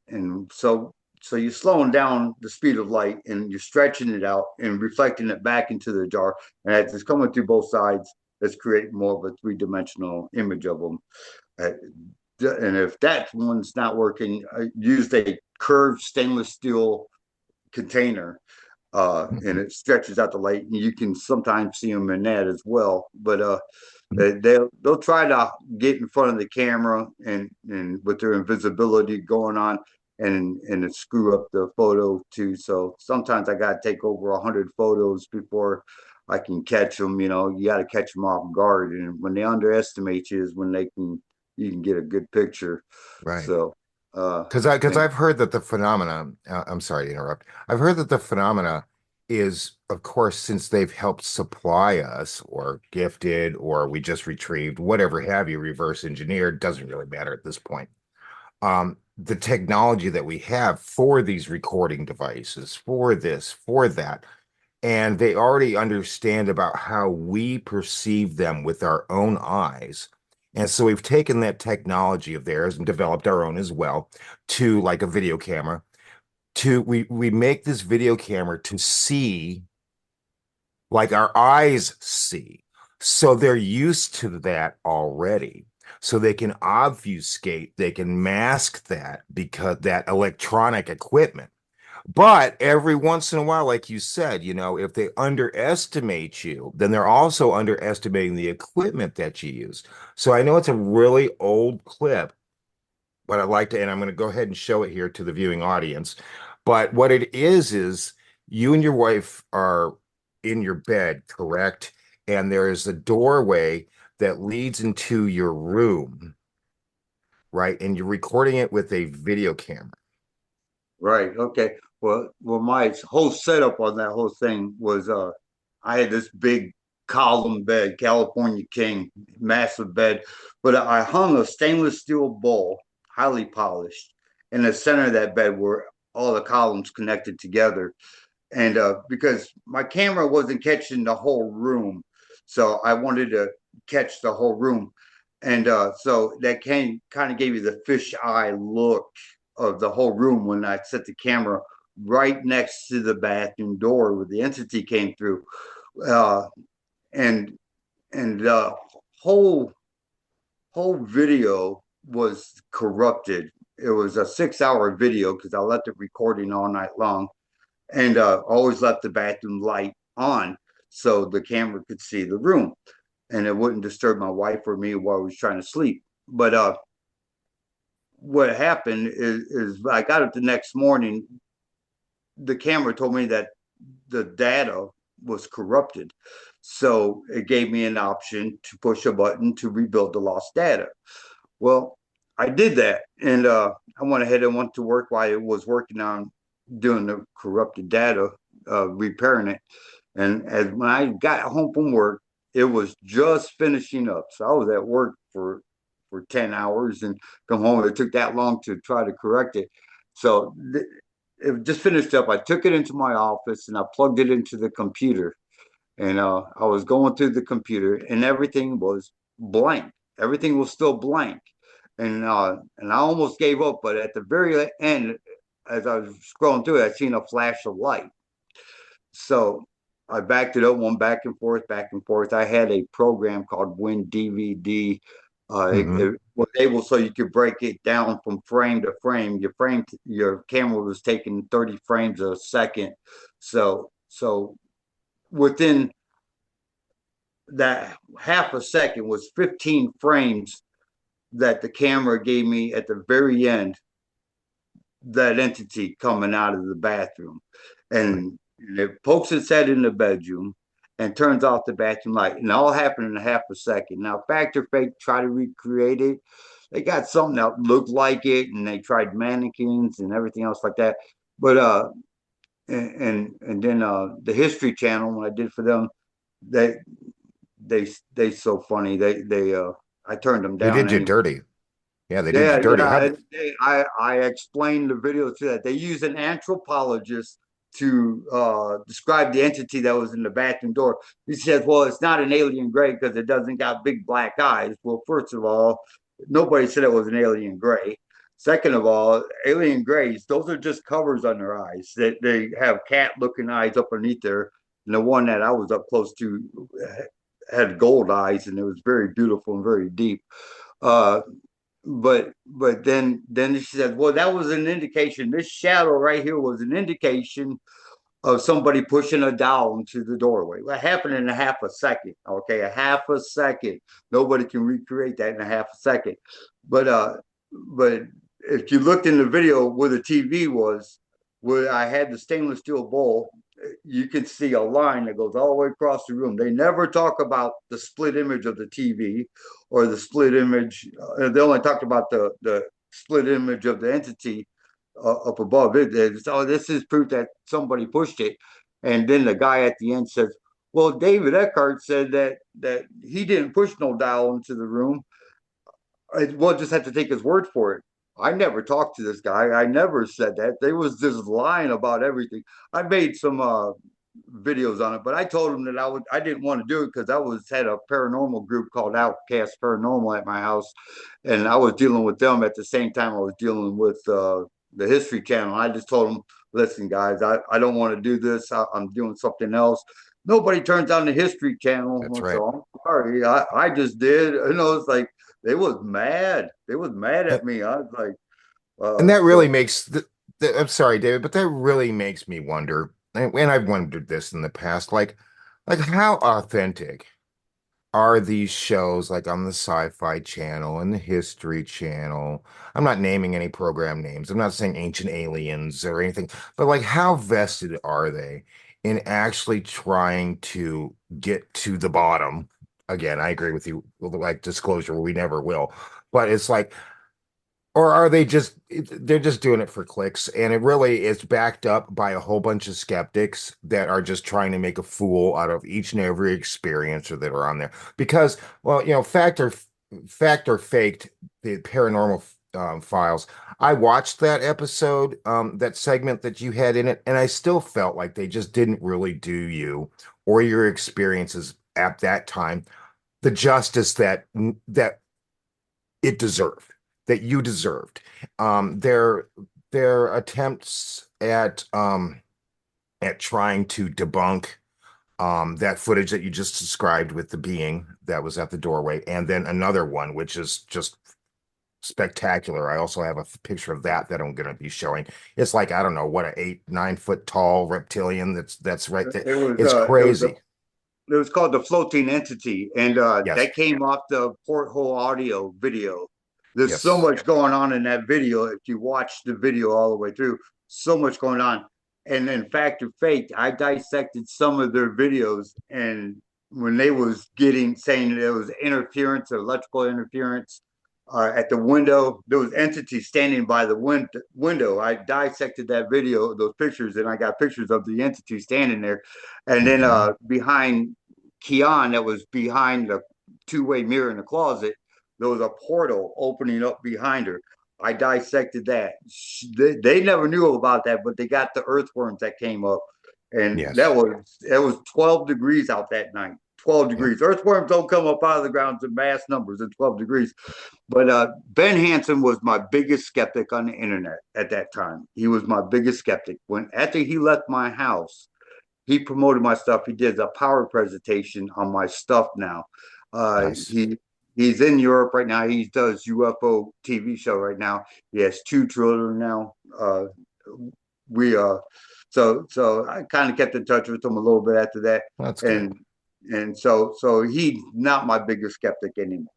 so you're slowing down the speed of light and you're stretching it out and reflecting it back into the jar. And as it's coming through both sides, it's creating more of a three-dimensional image of them. Uh, and if that one's not working, I used a curved stainless steel container, and it stretches out the light. And you can sometimes see them in that as well. But they'll try to get in front of the camera and with their invisibility going on, and it screw up the photo too. So sometimes I got to take over 100 photos before I can catch them. You got to catch them off guard, and when they underestimate you is when you can get a good picture. Right. So Because and I've heard that the phenomena, I'm sorry to interrupt. I've heard that the phenomena is, of course, since they've helped supply us or gifted or we just retrieved, whatever have you, reverse engineered, doesn't really matter at this point. The technology that we have for these recording devices, for this, for that, and they already understand about how we perceive them with our own eyes. And so we've taken that technology of theirs and developed our own as well to like a video camera. To we make this video camera to see like our eyes see. So they're used to that already. So they can obfuscate, they can mask that because that electronic equipment. But every once in a while, like you said, if they underestimate you, then they're also underestimating the equipment that you use. So I know it's a really old clip, but I'd like to, and I'm going to go ahead and show it here to the viewing audience. But what it is you and your wife are in your bed, correct? And there is a doorway that leads into your room, right? And you're recording it with a video camera. Right. Okay. Well, my whole setup on that whole thing was I had this big column bed, California King, massive bed, but I hung a stainless steel bowl, highly polished, in the center of that bed where all the columns connected together. And because my camera wasn't catching the whole room, so I wanted to catch the whole room. And so that kind of gave you the fisheye look of the whole room when I set the camera right next to the bathroom door where the entity came through. Uh, and the whole video was corrupted. It was a 6 hour video because I left it recording all night long, and always left the bathroom light on so the camera could see the room and it wouldn't disturb my wife or me while I was trying to sleep. But what happened is I got up the next morning. The camera told me that the data was corrupted. So it gave me an option to push a button to rebuild the lost data. Well, I did that, and I went ahead and went to work while I was working on doing the corrupted data, repairing it. And as when I got home from work, it was just finishing up. So I was at work for 10 hours and come home. It took that long to try to correct it. So it just finished up. I took it into my office and I plugged it into the computer. And I was going through the computer and everything was blank. Everything was still blank. And I almost gave up, but at the very end, as I was scrolling through it, I seen a flash of light. So I backed it up, went back and forth, back and forth. I had a program called WinDVD. Mhm. It was able so you could break it down from frame to frame. Your camera was taking 30 frames a second. So within that half a second was 15 frames that the camera gave me at the very end, that entity coming out of the bathroom. And it pokes its head in the bedroom and turns off the bathroom light. And it all happened in a half a second. Now, Factor Fake try to recreate it. They got something that looked like it, and they tried mannequins and everything else like that. But and then the History Channel, when I did for them, they they so funny. They I turned them They down did you anyway. dirty. Yeah, they did you Yeah, dirty. yeah. I explained the video to that. They use an anthropologist to describe the entity that was in the bathroom door. He says, well, it's not an alien gray because it doesn't got big black eyes. Well, first of all, nobody said it was an alien gray. Second of all, alien grays, those are just covers on their eyes. They have cat looking eyes up underneath there. And the one that I was up close to had gold eyes, and it was very beautiful and very deep. Uh, but then she said, well, that was an indication. This shadow right here was an indication of somebody pushing a doll into the doorway. What happened in a half a second? Okay, a half a second. Nobody can recreate that in a half a second. But but if you looked in the video where the TV was, where I had the stainless steel bowl, you can see a line that goes all the way across the room. They never talk about the split image of the TV or the split image. They only talked about the split image of the entity up above it. So this is proof that somebody pushed it. And then the guy at the end says, "Well, David Eckhart said that he didn't push no dial into the room. We'll just have to take his word for it." I never talked to this guy. I never said that. They was just lying about everything. I made some videos on it, but I told him that I didn't want to do it because I had a paranormal group called Outcast Paranormal at my house, and I was dealing with them at the same time I was dealing with the History Channel. I just told them, listen, guys, I don't want to do this. I'm doing something else. Nobody turns on the History Channel, That's right. so I'm sorry. I just did. It's like they was mad. They was mad And, at me. I was like, and that really so makes I'm sorry, David, but that really makes me wonder, and I've wondered this in the past, like how authentic are these shows like on the Sci-Fi Channel and the History Channel? I'm not naming any program names. I'm not saying Ancient Aliens or anything, but like how vested are they in actually trying to get to the bottom? Again, I agree with you, like disclosure, we never will. But it's like, or are they just they're just doing it for clicks, and it really is backed up by a whole bunch of skeptics that are just trying to make a fool out of each and every experiencer that are on there. Because, well, fact or faked, the paranormal files. I watched that episode, that segment that you had in it, and I still felt like they just didn't really do you or your experiences at that time the justice that it deserved, that you deserved. Their attempts at trying to debunk that footage that you just described with the being that was at the doorway, and then another one which is just spectacular. I also have a picture of that I'm going to be showing. It's like I don't know what, a 8, 9 foot tall reptilian that's right there. It was It's crazy. it was called the floating entity, and Yes. that came off the porthole audio video. There's so Yes. much going on in that video. If you watch the video all the way through, so much going on. And in fact or fake, I dissected some of their videos, and when they was saying there was interference, electrical interference at the window, there was entities standing by the window. I dissected that video, those pictures, and I got pictures of the entity standing there. And then Mhm. behind Keon, that was behind the two-way mirror in the closet, there was a portal opening up behind her. I dissected that. They never knew about that, but they got the earthworms that came up, and Yes. it was 12 degrees out that night. 12 Yeah. degrees. Earthworms don't come up out of the ground in mass numbers at 12 degrees. But Ben Hansen was my biggest skeptic on the internet at that time. He was my biggest skeptic. When after he left my house, he promoted my stuff. He did a power presentation on my stuff now. Uh, Nice. he he's in Europe right now. He does UFO TV show right now. He has 2 children now. We so I kind of kept in touch with him a little bit after that, That's good. and so he's not my biggest skeptic anymore.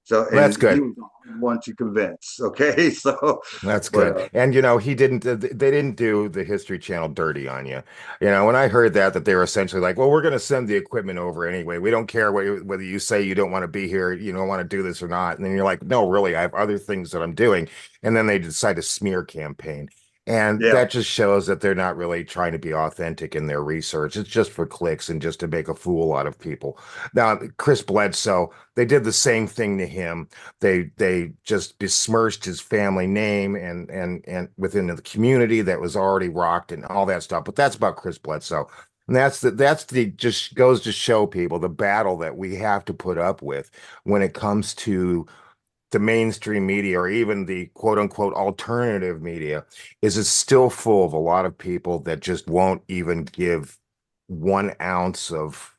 So Well, that's and he good. was the one to convince. Okay, so That's but good. And he didn't they didn't do the History Channel dirty on you. When I heard that they were essentially like, well, we're going to send the equipment over anyway. We don't care whether you say you don't want to be here, you don't want to do this or not. And then you're like, no, really, I have other things that I'm doing. And then they decide to smear campaign. And yeah, that just shows that they're not really trying to be authentic in their research. It's just for clicks and just to make a fool out of people. Now, Chris Bledsoe, they did the same thing to him. They just besmirched his family name and within the community that was already rocked and all that stuff. But that's about Chris Bledsoe. And that's the just goes to show people the battle that we have to put up with when it comes to the mainstream media or even the quote unquote alternative media is it's still full of a lot of people that just won't even give 1 ounce of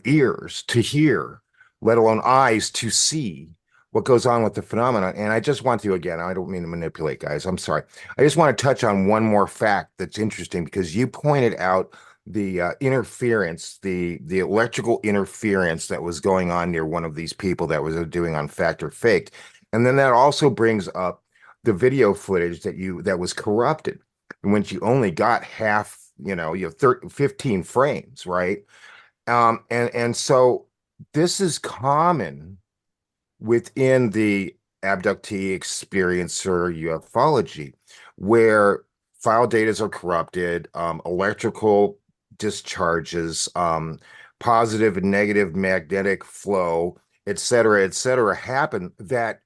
ears to hear, let alone eyes to see what goes on with the phenomenon. And I just want to, again, I don't mean to manipulate, guys. I'm sorry. I just want to touch on one more fact that's interesting because you pointed out the interference, the electrical interference that was going on near one of these people that was doing on Fact or Faked. And then that also brings up the video footage that was corrupted, in which you only got half, you have 15 frames, right? And so this is common within the abductee experiencer ufology, where file data are corrupted, electrical discharges, positive and negative magnetic flow, et cetera, happen that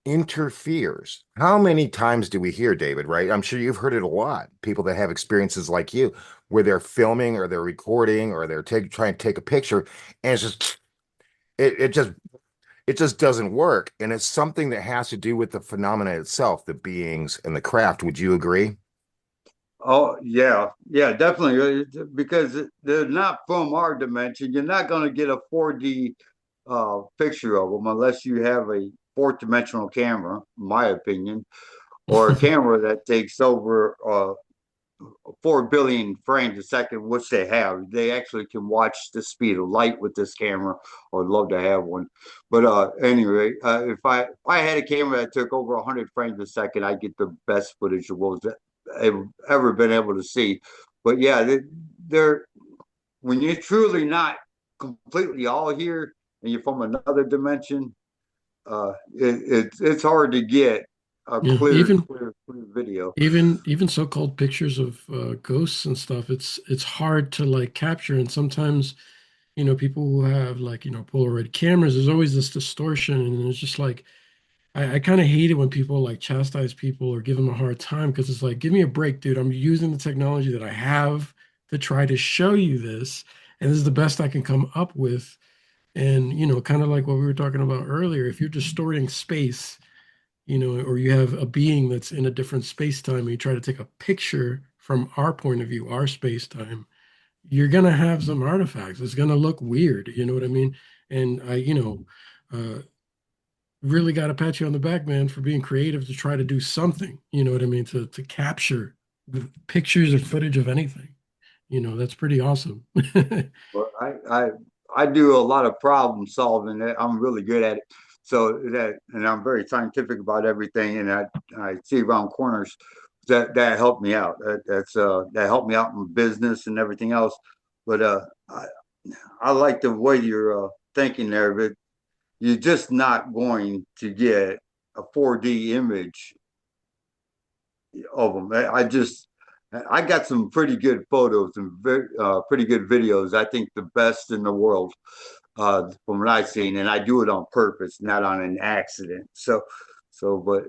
interferes. How many times do we hear, David, right? I'm sure you've heard it a lot. People that have experiences like you, where they're filming or they're recording or they're trying to take a picture, and it's just it, it just it just doesn't work. And it's something that has to do with the phenomena itself, the beings and the craft. Would you agree? oh yeah, definitely because they're not from our dimension. You're not going to get a 4D picture of them unless you have a fourth dimensional camera, in my opinion. or a camera that takes over 4 billion frames a second, which they have. They actually can watch the speed of light with this camera. I would love to have one. But anyway, if I had a camera that took over 100 frames a second, I'd get the best footage the world's ever been able to see. But yeah, they're when you're truly not completely all here and you're from another dimension, it's hard to get a Yeah, clear video. even so-called pictures of ghosts and stuff, it's hard to like capture. And sometimes, people who have like, Polaroid cameras, there's always this distortion, and it's just like I kind of hate it when people like chastise people or give them a hard time, because it's like, give me a break, dude. I'm using the technology that I have to try to show you this, and this is the best I can come up with. And kind of like what we were talking about earlier, if you're distorting space, or you have a being that's in a different space time, and you try to take a picture from our point of view, our space time, you're gonna have some artifacts. It's gonna look weird. You know what I mean? And uh, really got to pat you on the back, man, for being creative to try to do something. You know what I mean? To capture the pictures or footage of anything. That's pretty awesome. Well, I do a lot of problem solving. I'm really good at it. So and I'm very scientific about everything, and I see around corners. That helped me out. That helped me out in business and everything else. But I like the way you're thinking there, but you're just not going to get a 4D image of them. I got some pretty good photos and pretty good videos. I think the best in the world from what I've seen, and I do it on purpose, not on an accident. But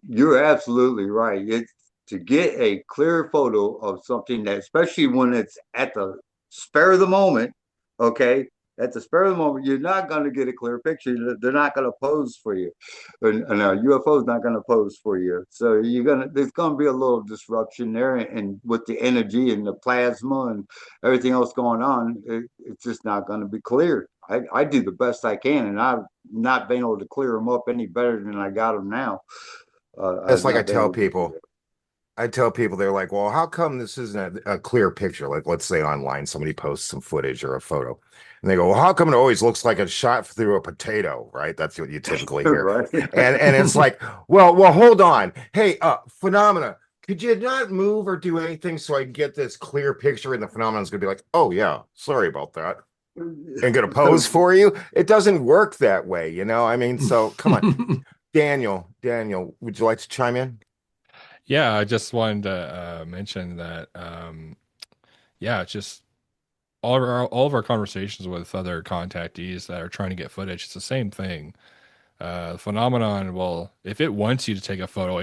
you're absolutely right. It's to get a clear photo of something that, especially when it's at the spur of the moment, okay, at the spur of the moment, you're not going to get a clear picture. They're not going to pose for you, and a UFO is not going to pose for you. So there's going to be a little disruption there, and with the energy and the plasma and everything else going on, it's just not going to be clear. I do the best I can, and I've not been able to clear them up any better than I got them now. It's I've like not been able to do that. I tell people, they're like, well, how come this isn't a clear picture? Like, let's say online, somebody posts some footage or a photo, and they go, well, how come it always looks like it's shot through a potato, right? That's what you typically hear. Right. And it's like, well, hold on. Hey, phenomena, could you not move or do anything so I can get this clear picture? And the phenomenon's gonna be like, oh yeah, sorry about that. And gonna pose for you. It doesn't work that way, I mean, so come on. Daniel, would you like to chime in? Yeah, I just wanted to mention that. Yeah, it's just all of our conversations with other contactees that are trying to get footage. It's the same thing. The phenomenon will, if it wants you to take a photo,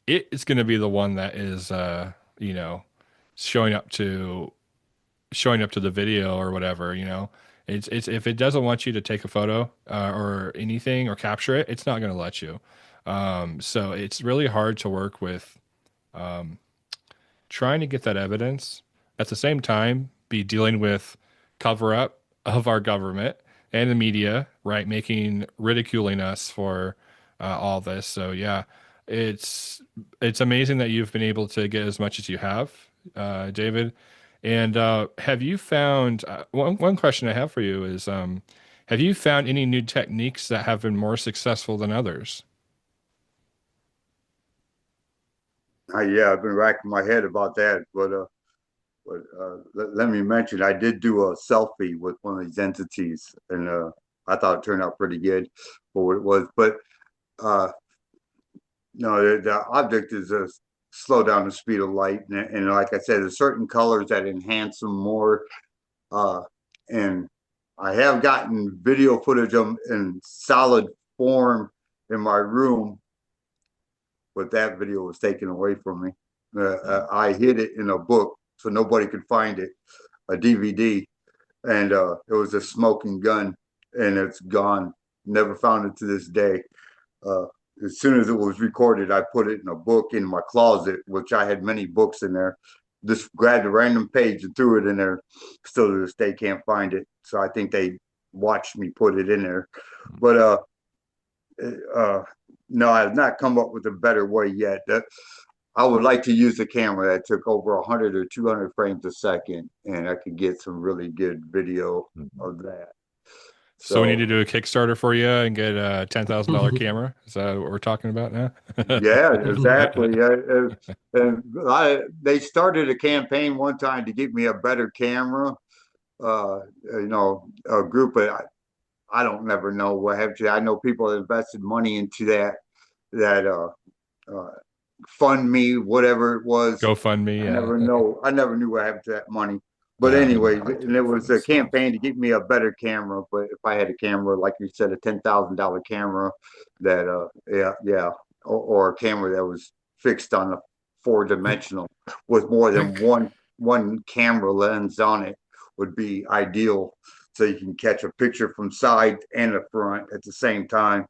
it's going to be the one that is, you know, showing up to the video or whatever. It's if it doesn't want you to take a photo or anything or capture it, it's not going to let you. So it's really hard to work with um, trying to get that evidence at the same time be dealing with cover up of our government and the media, right? Ridiculing us for all this. So yeah, it's amazing that you've been able to get as much as you have, David. And have you found one question I have for you is have you found any new techniques that have been more successful than others? Yeah, I've been racking my head about that, but let me mention, I did do a selfie with one of these entities, and I thought it turned out pretty good for what it was. But uh, no, the object is a slow down the speed of light, and like I said, there's certain colors that enhance them more. Uh, and I have gotten video footage of them in solid form in my room, but that video was taken away from me. I hid it in a book so nobody could find it, a DVD, and it was a smoking gun, and it's gone. Never found it to this day. Uh, as soon as it was recorded, I put it in a book in my closet, which I had many books in there. Just grabbed a random page and threw it in there. Still to this day, can't find it. So I think they watched me put it in there. But no, I've not come up with a better way yet. I would like to use a camera that took over 100 or 200 frames a second, and I could get some really good video of that. So we need to So, do a Kickstarter for you and get a $10,000 camera. Is that what we're talking about now? yeah, exactly. They started a campaign one time to get me a better camera. A group of I don't never know what have you. I know people that invested money into that uh, fund me, whatever it was. GoFundMe. I Yeah. never know. I never knew what happened to that money. But Uh, anyway, Like to and it do for was a themselves. campaign to get me a better camera. But if I had a camera, like you said, a $10,000 camera, that yeah, or a camera that was fixed on a 4-dimensional with more than Heck, one camera lens on it would be ideal. So you can catch a picture from side and the front at the same time.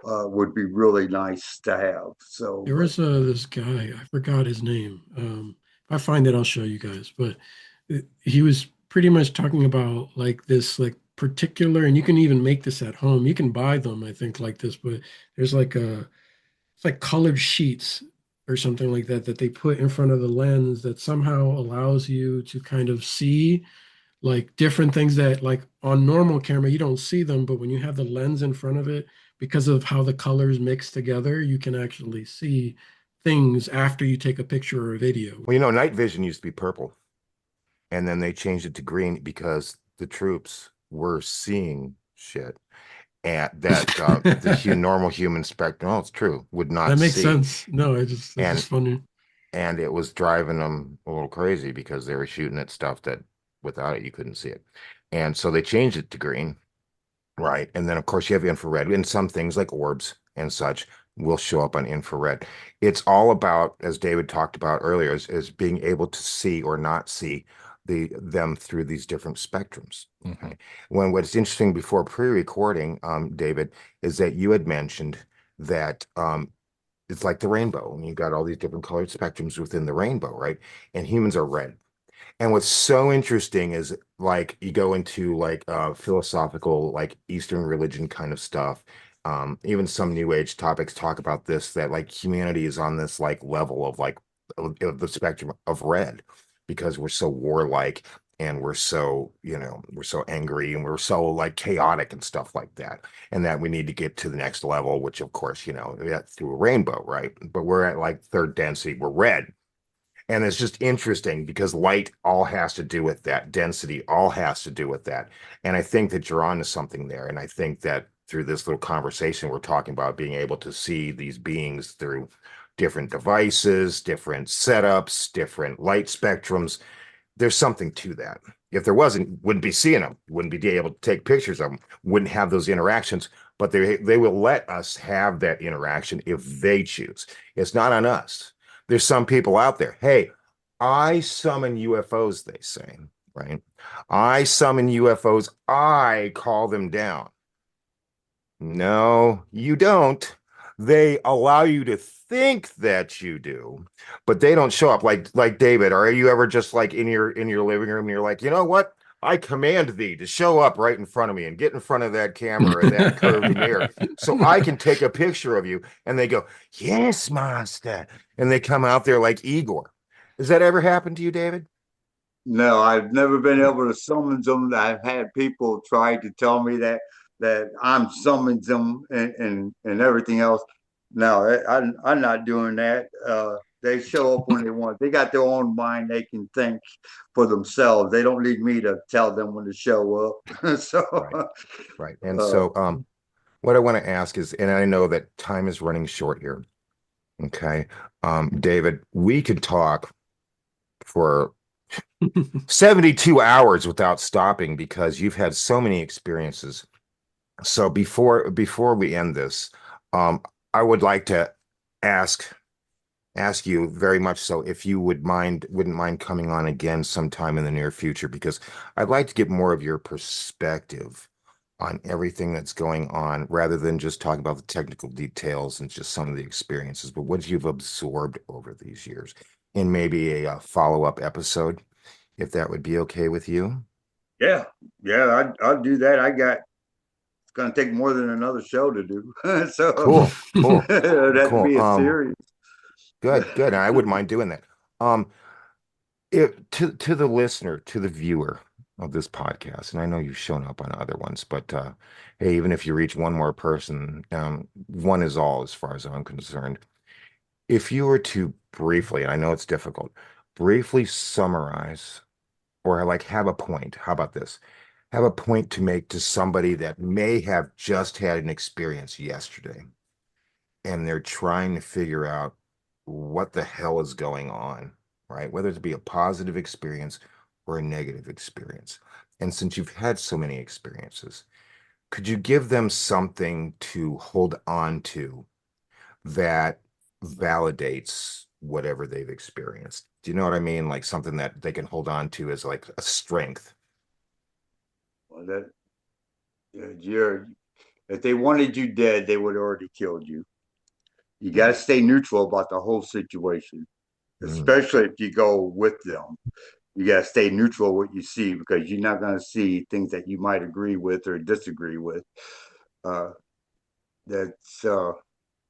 Would be really nice to have. So, there but was this guy, I forgot his name. If I find it, I'll show you guys. But he was pretty much talking about like this, like particular, and you can even make this at home. You can buy them, I think, like this, but there's like it's like colored sheets or something like that that they put in front of the lens that somehow allows you to kind of see like different things that like on normal camera you don't see them, but when you have the lens in front of it, because of how the colors mix together, you can actually see things after you take a picture or a video. Well, night vision used to be purple, and then they changed it to green because the troops were seeing shit and that the That normal human spectrum, oh, it's true, would not makes see. sense. No, it's And just funny. and it was driving them a little crazy because they were shooting at stuff that without it you couldn't see it. And so they changed it to green, right? And then of course you have infrared, and some things like orbs and such will show up on infrared. It's all about, as David talked about earlier, is being able to see or not see them through these different spectrums. mhm. Okay. What's interesting before pre-recording, David, is that you had mentioned that it's like the rainbow, and you got all these different colored spectrums within the rainbow, right? And humans are red. And what's so interesting is like you go into like philosophical, like Eastern religion kind of stuff. Even some New Age topics talk about this, that like humanity is on this like level of like of the spectrum of red because we're so warlike and we're so, we're so angry and we're so like chaotic and stuff like that. And that we need to get to the next level, which of course, that's through a rainbow, right? But we're at like third density, we're red. And it's just interesting because light all has to do with that. Density all has to do with that. And I think that you're onto something there. And I think that through this little conversation, we're talking about being able to see these beings through different devices, different setups, different light spectrums. There's something to that. If there wasn't, wouldn't be seeing them, wouldn't be able to take pictures of them, wouldn't have those interactions. But they will let us have that interaction if they choose. It's not on us. There's some people out there. Hey, I summon UFOs, they say, right? I summon UFOs. I call them down. No, you don't. They allow you to think that you do, but they don't show up. Like David, are you ever just like in your living room and you're like, you know what? I command thee to show up right in front of me and get in front of that camera and that curved mirror so I can take a picture of you. And they go, yes, master. And they come out there like Igor. Does that ever happen to you, David? no, I've never been able to summon them. I've had people try to tell me that I'm summoning them and everything else. No, I'm not doing that. They show up when they want. They got their own mind. They can think for themselves. They don't need me to tell them when to show up. So, Right, right. And uh, so what I want to ask is, and I know that time is running short here. Okay. David, we could talk for 72 hours without stopping because you've had so many experiences. So before we end this, I would like to ask you very much so if you wouldn't mind coming on again sometime in the near future, because I'd like to get more of your perspective on everything that's going on rather than just talking about the technical details and just some of the experiences, but what you've absorbed over these years in maybe a follow-up episode, if that would be okay with you. yeah, yeah, I'll do that. it's going to take more than another show to do. So Cool, cool, it'd have to cool. be a series. Good. I wouldn't mind doing that. Um, to the listener, to the viewer of this podcast, and I know you've shown up on other ones, but hey, even if you reach one more person, one is all as far as I'm concerned. If you were to briefly, and I know it's difficult, briefly summarize or like have a point. How about this? Have a point to make to somebody that may have just had an experience yesterday and they're trying to figure out what the hell is going on, right? Whether it be a positive experience or a negative experience. And since you've had so many experiences, could you give them something to hold on to that validates whatever they've experienced? Do you know what I mean? Like something that they can hold on to as like a strength. Well, you're if they wanted you dead, they would have already killed you. You got to stay neutral about the whole situation, Mm. especially if you go with them. You got to stay neutral what you see because you're not going to see things that you might agree with or disagree with. Uh, that's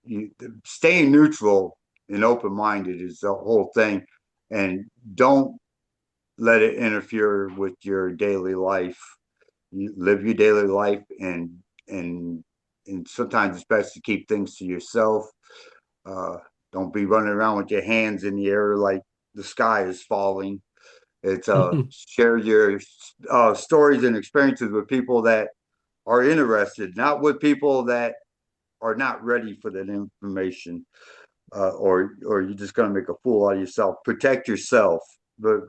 you staying neutral and open minded is the whole thing, and don't let it interfere with your daily life. You live your daily life, and and sometimes it's best to keep things to yourself. Uh, don't be running around with your hands in the air like the sky is falling. It's share your stories and experiences with people that are interested, not with people that are not ready for that information, or you're just going to make a fool out of yourself. Protect yourself, but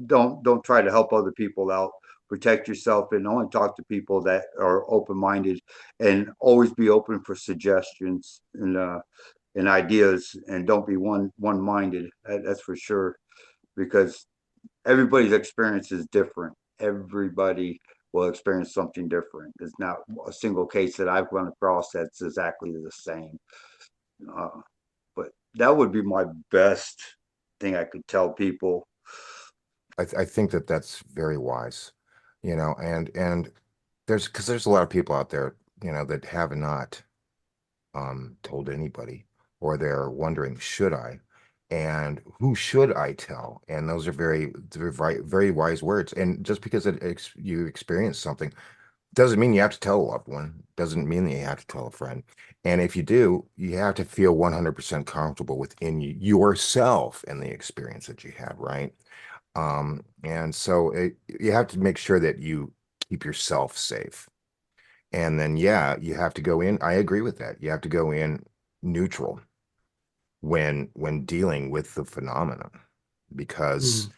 don't try to help other people out. Protect yourself and only talk to people that are open minded, and always be open for suggestions and ideas, and don't be one minded. That's for sure, because everybody's experience is different. Everybody will experience something different. There's not a single case that I've run across that's exactly the same. Uh, but that would be my best thing I could tell people. I think that that's very wise, and there's a lot of people out there, that have not told anybody, or they're wondering, should I? And who should I tell? And those are very wise words. And just because you experience something doesn't mean you have to tell a loved one, doesn't mean that you have to tell a friend. And if you do, you have to feel 100% comfortable within yourself and the experience that you had, right? And so you have to make sure that you keep yourself safe. And then, yeah, you have to go in. I agree with that. You have to go in neutral when dealing with the phenomenon, because Mm.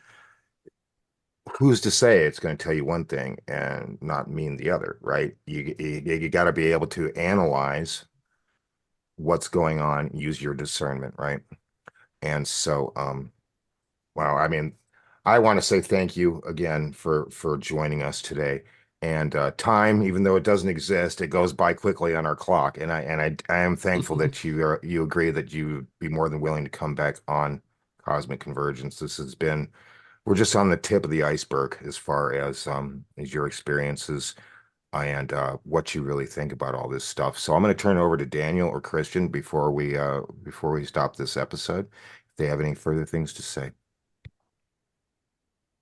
who's to say it's going to tell you one thing and not mean the other, right? You got to be able to analyze what's going on, use your discernment, right? And so, wow, I mean, I want to say thank you again for joining us today. And time, even though it doesn't exist, it goes by quickly on our clock. And I am thankful that you agree that you'd be more than willing to come back on Cosmic Convergence. We're just on the tip of the iceberg as far as your experiences and what you really think about all this stuff. So I'm going to turn it over to Daniel or Christian before we stop this episode, if they have any further things to say.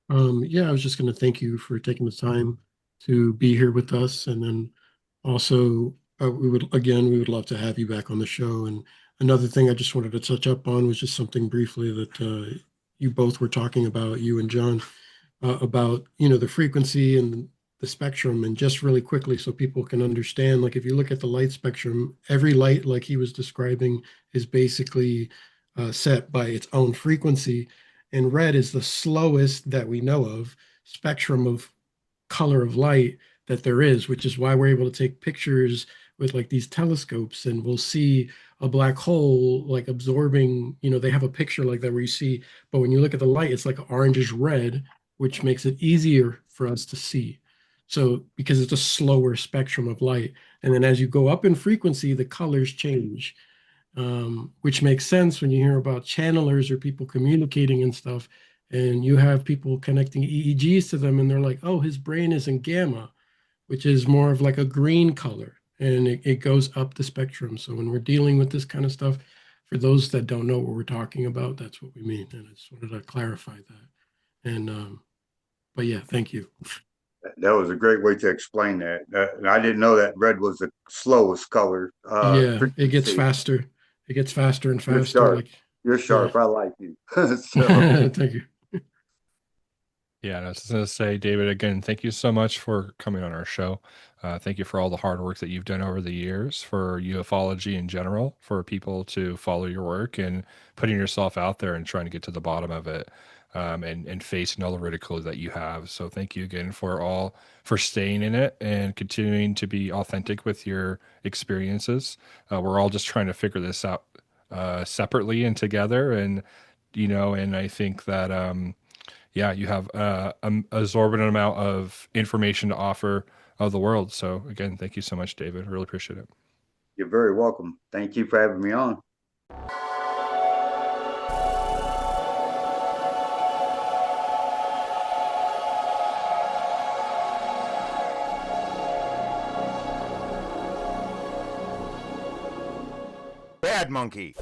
Yeah, I was just going to thank you for taking the time to be here with us. And then also, we would love to have you back on the show. And another thing I just wanted to touch up on was just something briefly that you both were talking about, you and John, about, the frequency and the spectrum. And just really quickly, so people can understand, like if you look at the light spectrum, every light, like he was describing, is basically set by its own frequency. And red is the slowest that we know of spectrum of color of light that there is, which is why we're able to take pictures with like these telescopes, and we'll see a black hole like absorbing, they have a picture like that where you see, but when you look at the light, it's like orangish red, which makes it easier for us to see. So because it's a slower spectrum of light. And then as you go up in frequency, the colors change, which makes sense when you hear about channelers or people communicating and stuff. And you have people connecting EEGs to them, and they're like, oh, his brain is in gamma, which is more of like a green color, and it goes up the spectrum. So when we're dealing with this kind of stuff, for those that don't know what we're talking about, that's what we mean. And I just wanted to clarify that. And but yeah, thank you. That was a great way to explain that. And I didn't know that red was the slowest color Yeah, it gets frequency. faster. It gets faster and You're faster. sharp. Like, You're yeah. sharp. I like you. So Thank you. Yeah, and I was just going to say, David, again, thank you so much for coming on our show. Thank you for all the hard work that you've done over the years for ufology in general, for people to follow your work and putting yourself out there and trying to get to the bottom of it, and facing all the ridicule that you have. So thank you again for staying in it and continuing to be authentic with your experiences. We're all just trying to figure this out separately and together, and and I think that yeah, you have an exorbitant amount of information to offer of the world. So again, thank you so much, David. Really appreciate it. you're very welcome. Thank you for having me on. Bad monkey.